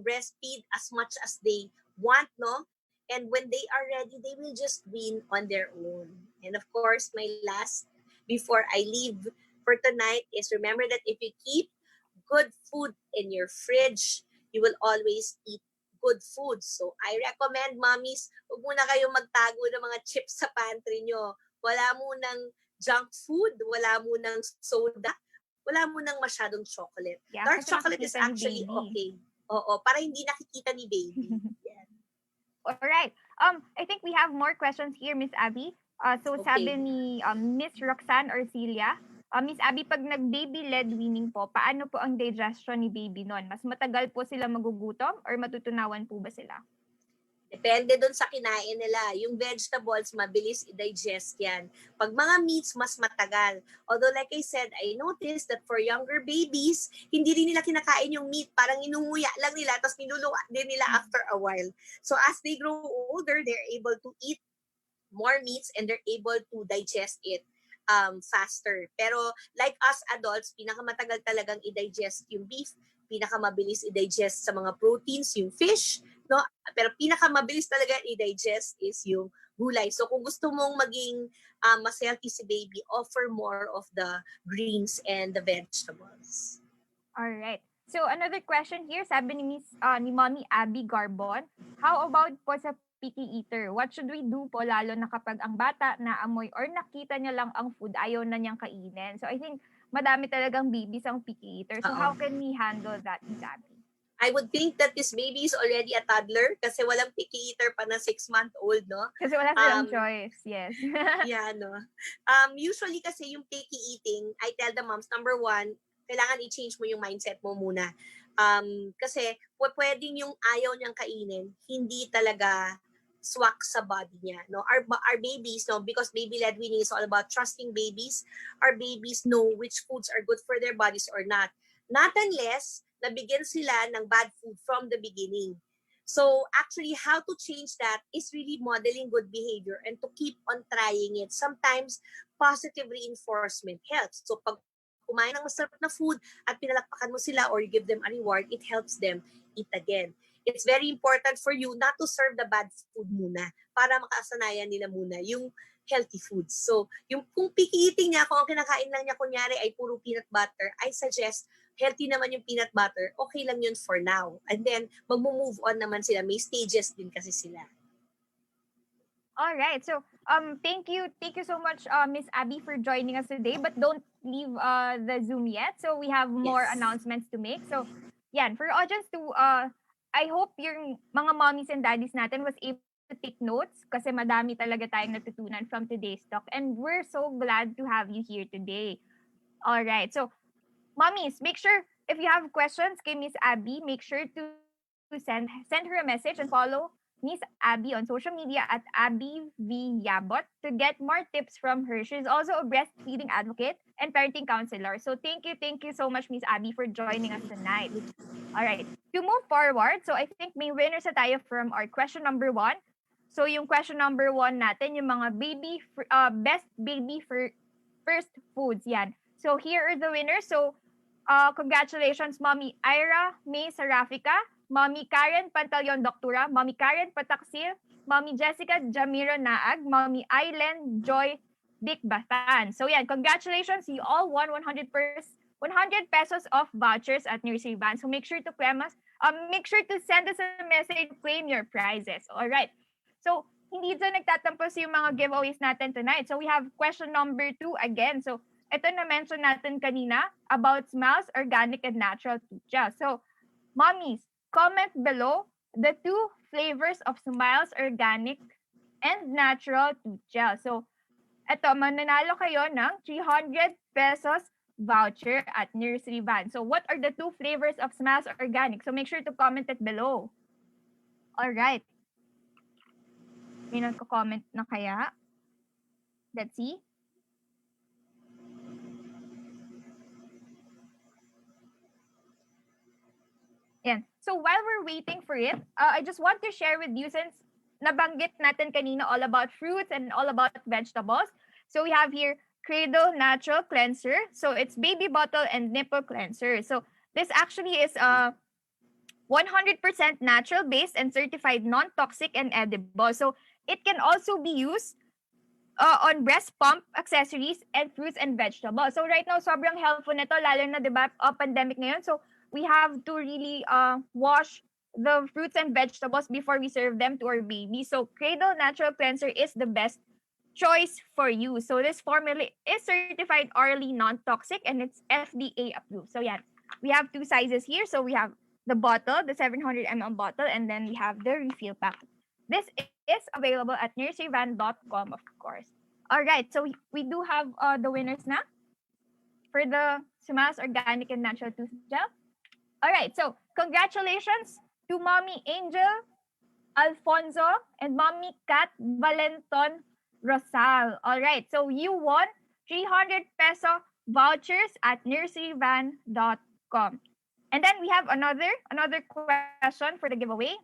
breastfeed as much as they want, no? And when they are ready, they will just wean on their own. And of course, my last before I leave for tonight is remember that if you keep good food in your fridge, you will always eat good food. So I recommend, mommies, huwag muna kayong magtago ng mga chips sa pantry nyo. Wala munang junk food, wala munang soda, wala munang masyadong chocolate. Yeah, Dark kasi chocolate is nakikita ni actually baby. okay. Oo, para hindi nakikita ni baby. Yan. All right. I think we have more questions here, Miss Abby. So Okay. sabi ni Miss Roxanne Orcilia, Miss Abby, pag nag-baby-led weaning po, paano po ang digestion ni baby noon? Mas matagal po sila magugutom or matutunawan po ba sila? Depende dun sa kinain nila. Yung vegetables, mabilis i-digest yan. Pag mga meats, mas matagal. Although like I said, I noticed that for younger babies, hindi rin nila kinakain yung meat. Parang inunguya lang nila, tapos niluluwa din nila after a while. So as they grow older, they're able to eat more meats and they're able to digest it faster. Pero like us adults, pinakamatagal talagang i-digest yung beef, pinakamabilis i-digest sa mga proteins yung fish, no? Pero pinakamabilis talaga i-digest is yung gulay. So kung gusto mong maging mas healthy si baby, offer more of the greens and the vegetables. All right. So another question here, sabi ni ni Mommy Abbie Garbon, how about po sa picky eater? What should we do po lalo na kapag ang bata naamoy or nakita niya lang ang food, ayaw na niyang kainin? So I think madami talagang babies ang picky eater. So how can we handle that, Miss Abby? I would think that this baby is already a toddler kasi walang picky eater pa na 6-month-old, no? Kasi wala silang choice, yes. Yeah, no. Usually kasi yung picky eating, I tell the moms, number one, kailangan i-change mo yung mindset mo muna. Kasi pwedeng yung ayaw niyang kainin, hindi talaga swak sa body niya, no? Our babies, no, because baby-led weaning is all about trusting babies. Our babies know which foods are good for their bodies or not. Not unless nabigyan sila ng bad food from the beginning. So actually, how to change that is really modeling good behavior and to keep on trying it. Sometimes positive reinforcement helps. So pag kumain ng masarap na food at pinalakpakan mo sila or you give them a reward, it helps them eat again. It's very important for you not to serve the bad food muna para makasanayan nila muna yung healthy foods. So, yung kung picky eating niya, kung ang kinakain lang niya kunyari ay puro peanut butter, I suggest healthy naman yung peanut butter, okay lang yun for now. And then, mag-move on naman sila. May stages din kasi sila. All right. So, thank you so much, Miss Abby, for joining us today. But don't leave the Zoom yet. So, we have more announcements to make. So, yan, for audience to, I hope yung mga mommies and daddies natin was able take notes kasi madami talaga tayong natutunan from today's talk. And we're so glad to have you here today. All right. So, mommies, make sure if you have questions kay Miss Abbie, make sure to send her a message and follow Miss Abbie on social media at Abbie Yabot to get more tips from her. She's also a breastfeeding advocate and parenting counselor. So thank you so much, Miss Abbie, for joining us tonight. All right. To move forward, so I think may winners na tayo from our question number 1. So yung question number 1 natin, yung mga best baby first foods, yan. So here are the winners. So congratulations, Mommy Ira May Sarafica, Mommy Karen Pantaleon Doctura, Mommy Karen Pataksil, Mommy Jessica Jamiro Naag, Mommy Ailen Joy Dick Batan. So yan, congratulations, you all won 100 pesos of vouchers at Nursery Van. So make sure to send us a message to claim your prizes. All right. So hindi dyan nagtatampos yung mga giveaways natin tonight. So we have question number 2 again. So ito na-mention natin kanina about Smiles Organic and Natural Toothgel. So, mommies, comment below the 2 flavors of Smiles Organic and Natural Toothgel. So, ito, mananalo kayo ng 300 pesos voucher at Nursery Van. So, what are the 2 flavors of Smiles Organic? So, make sure to comment it below. Alright. May nagko-comment na kaya? Let's see. Yan. So while we're waiting for it, I just want to share with you, since nabanggit natin kanina all about fruits and all about vegetables. So we have here Cradle Natural Cleanser. So it's baby bottle and nipple cleanser. So this actually is 100% natural based and certified non-toxic and edible. So it can also be used on breast pump accessories and fruits and vegetables. So right now, sobrang helpful nito, lalo na, diba, pandemic ngayon. So we have to really wash the fruits and vegetables before we serve them to our baby. So Cradle Natural Cleanser is the best choice for you. So this formula is certified orally non-toxic and it's FDA approved. So yeah, we have 2 sizes here. So we have the bottle, the 700 ml bottle, and then we have the refill pack. This is available at nurseryvan.com, of course. All right, so we do have the winners na for the Smiles Organic and Natural Tooth Gel. All right, so congratulations to Mommy Angel Alfonso and Mommy Kat Valenton Rosal. All right, so you won 300 peso vouchers at nurseryvan.com. And then we have another question for the giveaway.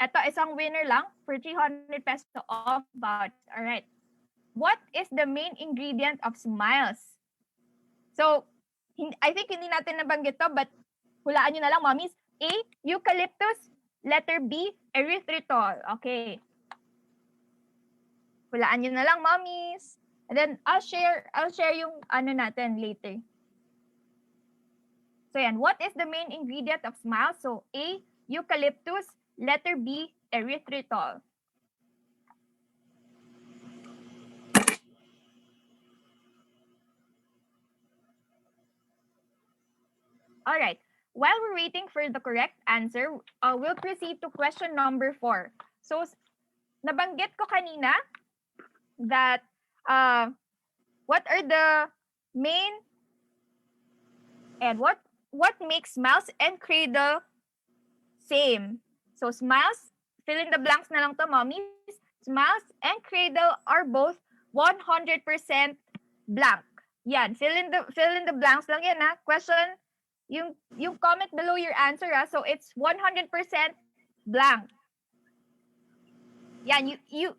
Ito, isang winner lang for 300 peso off vouchers. All right. What is the main ingredient of Smiles? So, I think hindi natin nabanggit to, but hulaan nyo na lang, mommies. A, eucalyptus. Letter B, erythritol. Okay. Hulaan nyo na lang, mommies. And then, I'll share yung natin later. So, yan. What is the main ingredient of Smiles? So, A, eucalyptus. Letter B, erythritol. All right. While we're waiting for the correct answer, we'll proceed to question number 4. So, nabanggit ko kanina that what are the main and what makes Smiles and Cradle same? So, Smiles, fill in the blanks na lang to, mommies. Smiles and Cradle are both 100% blank. Yan, fill in the blanks lang yan, ha. Question, yung comment below your answer, ha. So, it's 100% blank. Yan, you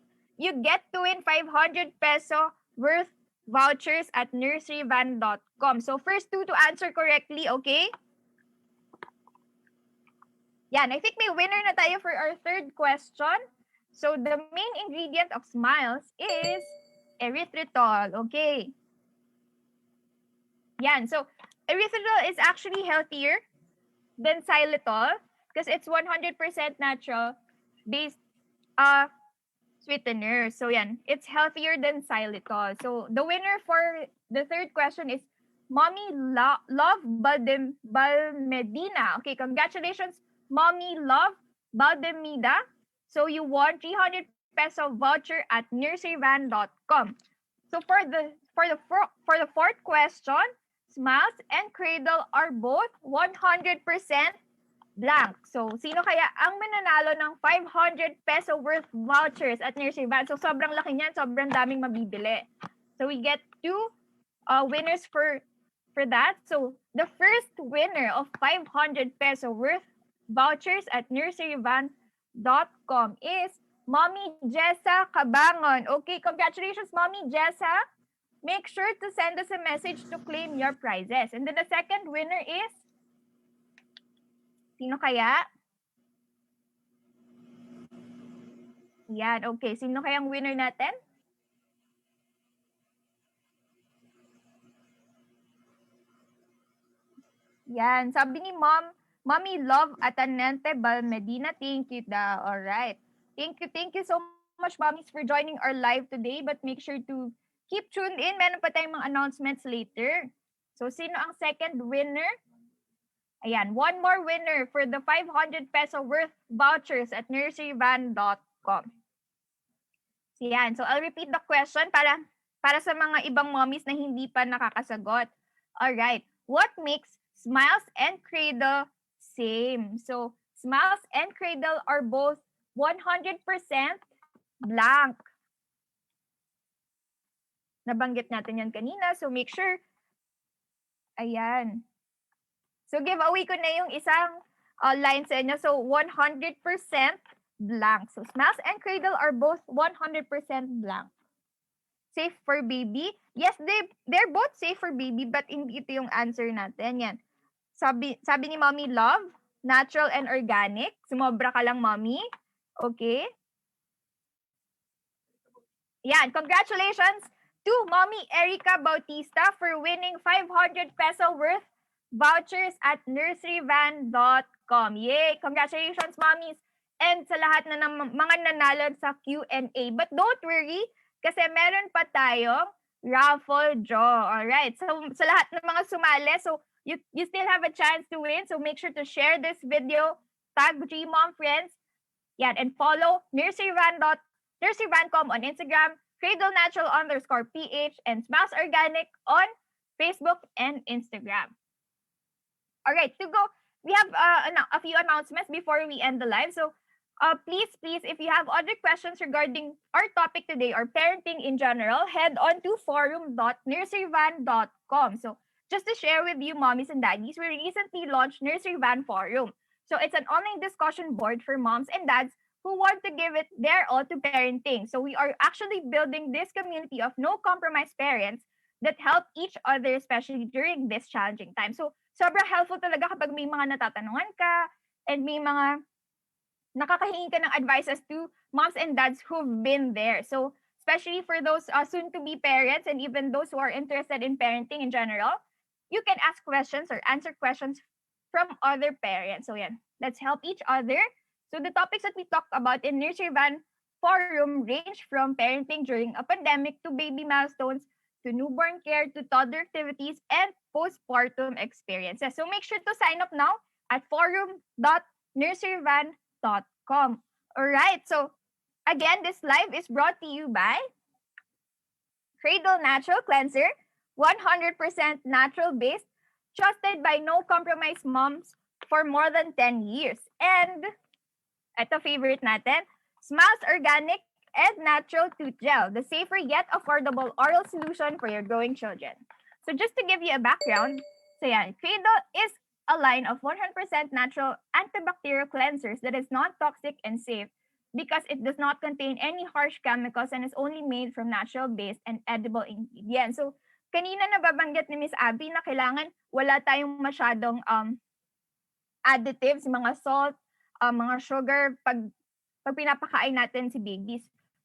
get to win 500 peso worth vouchers at nurseryvan.com. So, first 2 to answer correctly, okay? Yan, I think may winner na tayo for our 3rd question. So, the main ingredient of Smiles is erythritol. Okay. Yan, so erythritol is actually healthier than xylitol because it's 100% natural based sweetener. So, yan, it's healthier than xylitol. So, the winner for the 3rd question is Mommy Love Balmedina. Okay, congratulations, Mommy Love Baldemida. So you won 300 peso voucher at nurseryvan.com. So for the fourth question, Smiles and Cradle are both 100% blank. So sino kaya ang mananalo ng 500 peso worth vouchers at Nursery Van? So sobrang laki niyan, sobrang daming mabibili. So we get two winners for that. So the first winner of 500 peso worth vouchers at nurseryvan.com is Mommy Jessa Cabangon. Okay, congratulations, Mommy Jessa. Make sure to send us a message to claim your prizes. And then the second winner is, sino kaya? Yan, okay. Sino kayang winner natin? Yan, sabi ni Mommy Love Atanente Balmedina. Thank you daw. All right. Thank you so much, mommies, for joining our live today. But make sure to keep tuned in. Meron pa tayong mga announcements later. So, sino ang second winner? Ayan, one more winner for the 500 peso worth vouchers at nurseryvan.com. So, yan. So, I'll repeat the question para sa mga ibang mommies na hindi pa nakakasagot. All right. What makes Smiles and Cradle same? So, Smiles and Cradle are both 100% blank. Nabanggit natin yan kanina. So, make sure. Ayan. So, giveaway ko na yung isang line sa inyo. So, 100% blank. So, Smiles and Cradle are both 100% blank. Safe for baby? Yes, they're both safe for baby, but hindi ito yung answer natin. Yan. Sabi ni Mommy Love, natural and organic. Sumobra ka lang, Mommy. Okay. Yan. Congratulations to Mommy Erica Bautista for winning 500 peso worth vouchers at nurseryvan.com. Yay! Congratulations, mommies! And sa lahat na ng mga nanalo sa Q&A. But don't worry, kasi meron pa tayong raffle draw. Alright. So, sa lahat ng mga sumali, so you still have a chance to win. So, make sure to share this video, tag GMom Friends, yan, and follow nurseryvan.com on Instagram, cradlenatural_PH, and Smiles Organic on Facebook and Instagram. Alright, to go, we have a few announcements before we end the live. So, please, if you have other questions regarding our topic today or parenting in general, head on to forum.nurseryvan.com. So, just to share with you, mommies and daddies, we recently launched Nursery Van Forum. So, it's an online discussion board for moms and dads who want to give it their all to parenting. So, we are actually building this community of no-compromise parents that help each other, especially during this challenging time. So, sobrang helpful talaga kapag may mga natatanungan ka and may mga nakakahingi ka ng advices to moms and dads who've been there. So, especially for those soon-to-be parents and even those who are interested in parenting in general, you can ask questions or answer questions from other parents. So, yan. Let's help each other. So, the topics that we talked about in Nursery Van Forum range from parenting during a pandemic to baby milestones to newborn care to toddler activities and postpartum experiences. So, make sure to sign up now at forum.nurseryvan.com. All right. So, again, this live is brought to you by Cradle Natural Cleanser, 100% natural-based, trusted by no-compromise moms for more than 10 years. And, ito favorite natin, Smiles Organic and Natural Tooth Gel, the safer yet affordable oral solution for your growing children. So just to give you a background, so yan, Cradle is a line of 100% natural antibacterial cleansers that is non-toxic and safe because it does not contain any harsh chemicals and is only made from natural-based and edible ingredients. So, kanina nababanggit ni Miss Abbie na kailangan wala tayong masyadong additives, mga salt, mga sugar, pag pinapakain natin si babies.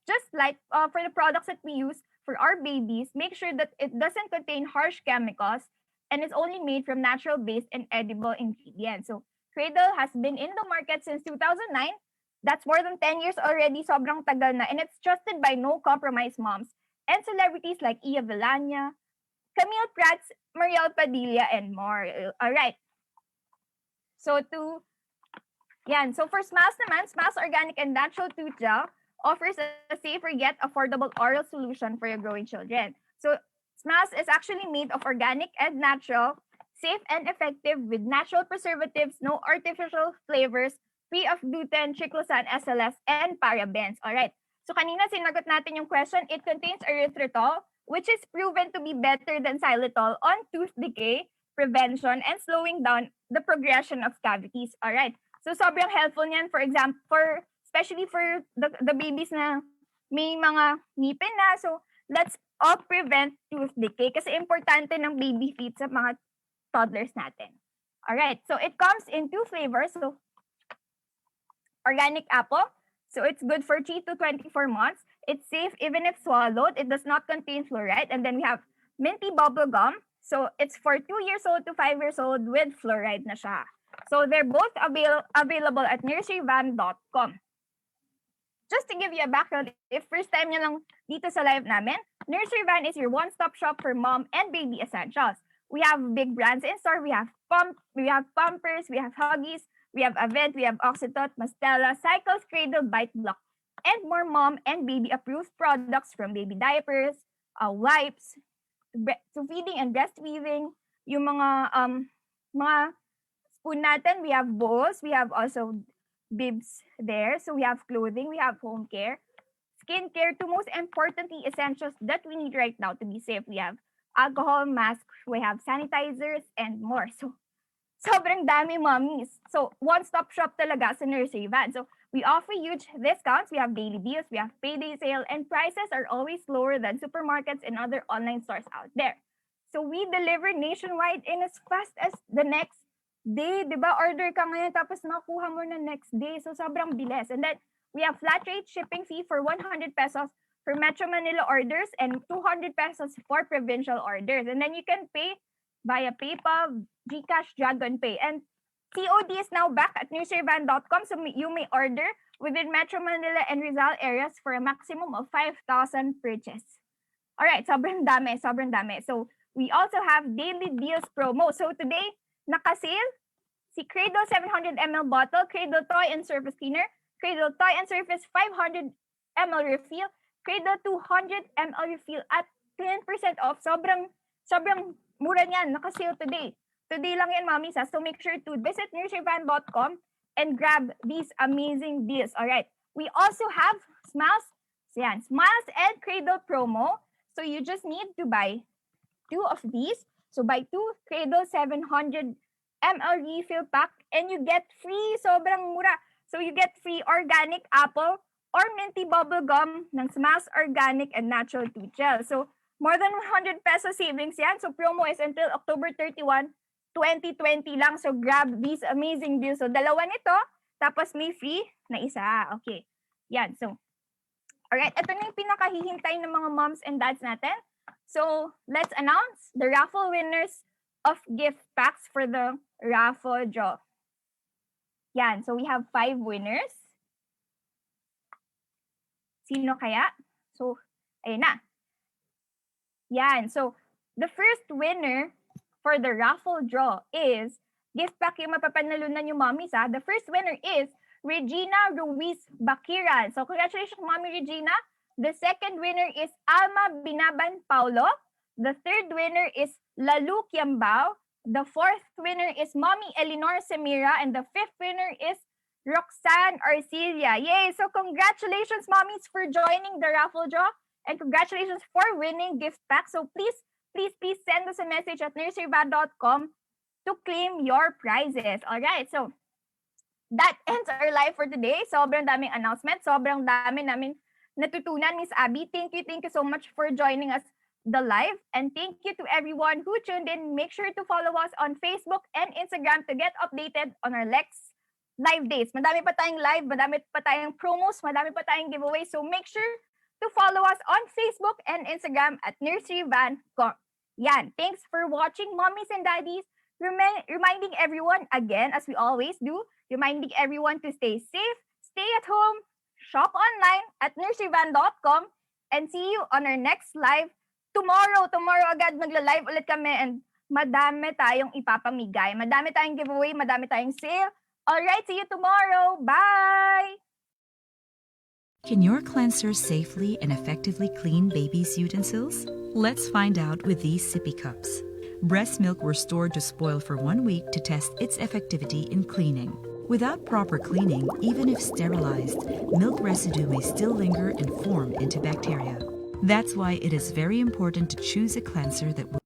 Just like for the products that we use for our babies, make sure that it doesn't contain harsh chemicals and is only made from natural-based and edible ingredients. So, Cradle has been in the market since 2009. That's more than 10 years already, sobrang tagal na. And it's trusted by no-compromise moms and celebrities like Iya Villania, Camille Prats, Mariel Padilla, and more. All right. So, for Smiles naman, Smiles Organic and Natural Tooth Gel offers a safer yet affordable oral solution for your growing children. So Smiles is actually made of organic and natural, safe and effective with natural preservatives, no artificial flavors, free of gluten, triclosan, SLS, and parabens. Alright. So kanina sinagot natin yung question, it contains erythritol, which is proven to be better than xylitol on tooth decay, prevention, and slowing down the progression of cavities. Alright. So sobrang helpful niyan, for example, especially for the babies na may mga ngipin na. So let's all prevent tooth decay kasi importante ng baby feet sa mga toddlers natin. Alright, so it comes in 2 flavors. So organic apple, so it's good for 3 to 24 months. It's safe even if swallowed. It does not contain fluoride. And then we have minty bubble gum. So it's for 2 years old to 5 years old with fluoride na siya. So they're both available at nurseryvan.com. Just to give you a background, if first time nyo lang dito sa live namin, Nursery Van is your one-stop shop for mom and baby essentials. We have big brands in store. We have Pampers, we have Huggies, we have Avent, we have Oxytot, Mastella, Cycles, Cradle, Bite Block, and more mom and baby approved products from baby diapers, wipes, to feeding and breastfeeding, yung mga spoon natin, we have bowls, we have also bibs there. So we have clothing, we have home care, skincare, to most importantly, essentials that we need right now to be safe. We have alcohol, masks, we have sanitizers, and more. So sobrang dami, mommies. So one-stop shop talaga sa Nursery Van. So we offer huge discounts. We have daily deals, we have payday sale, and prices are always lower than supermarkets and other online stores out there. So we deliver nationwide in as fast as the next day, di ba? Order ka ngayon tapos nakuha mo na next day. So sobrang bilis. And then we have flat rate shipping fee for 100 pesos for Metro Manila orders and 200 pesos for provincial orders. And then you can pay via PayPal, GCash, Dragon Pay. And COD is now back at nurseryvan.com, so you may order within Metro Manila and Rizal areas for a maximum of 5,000 purchase. Alright, sobrang dami, sobrang dami. So we also have daily deals promo. So today, naka-sale si Cradle 700 ml bottle, Cradle toy and surface cleaner, Cradle toy and surface 500 ml refill, Cradle 200 ml refill at 10% off. Sobrang mura niyan, naka-sale today. Today lang yan, mommies. So make sure to visit nurseryvan.com and grab these amazing deals. Alright, we also have Smiles. So yan, Smiles and Cradle promo. So you just need to buy 2 of these. So buy 2 Cradle 700 ml refill pack and you get free, sobrang mura. So you get free organic apple or minty bubble gum ng Smiles Organic and Natural Tooth Gel. So more than 100 peso savings yan. So promo is until October 31, 2020 lang. So grab these amazing deals. So dalawa nito, tapos may free na isa. Okay. Yan. So, alright. Ito na yung pinakahihintay ng mga moms and dads natin. So let's announce the raffle winners of gift packs for the raffle draw. Yan. So we have 5 winners. Sino kaya? So, ayun na. Yan. So the first winner for the raffle draw is gift pack yung mapapanalunan yung mommies. The first winner is Regina Ruiz Bakiran. So congratulations, Mommy Regina. The second winner is Alma Binaban Paulo. The third winner is Lalu Kiambao. The fourth winner is Mommy Eleanor Semira. And the fifth winner is Roxanne Arcilia. Yay! So congratulations, mommies, for joining the raffle draw. And congratulations for winning gift pack. So please send us a message at nurseryvan.com to claim your prizes. Alright, so that ends our live for today. Sobrang daming announcement. Sobrang dami namin natutunan, Miss Abbie. Thank you so much for joining us the live. And thank you to everyone who tuned in. Make sure to follow us on Facebook and Instagram to get updated on our next live days. Madami pa tayong live, madami pa tayong promos, madami pa tayong giveaways. So make sure to follow us on Facebook and Instagram at nurseryvan.com. Yan. Thanks for watching, mommies and daddies. Reminding everyone, again, as we always do, reminding everyone to stay safe, stay at home, shop online at nurseryvan.com, and see you on our next live tomorrow. Tomorrow agad magla-live ulit kami and madami tayong ipapamigay. Madami tayong giveaway, madami tayong sale. Alright, see you tomorrow. Bye! Can your cleanser safely and effectively clean baby's utensils? Let's find out with these sippy cups. Breast milk were stored to spoil for 1 week to test its effectivity in cleaning. Without proper cleaning, even if sterilized, milk residue may still linger and form into bacteria. That's why it is very important to choose a cleanser that will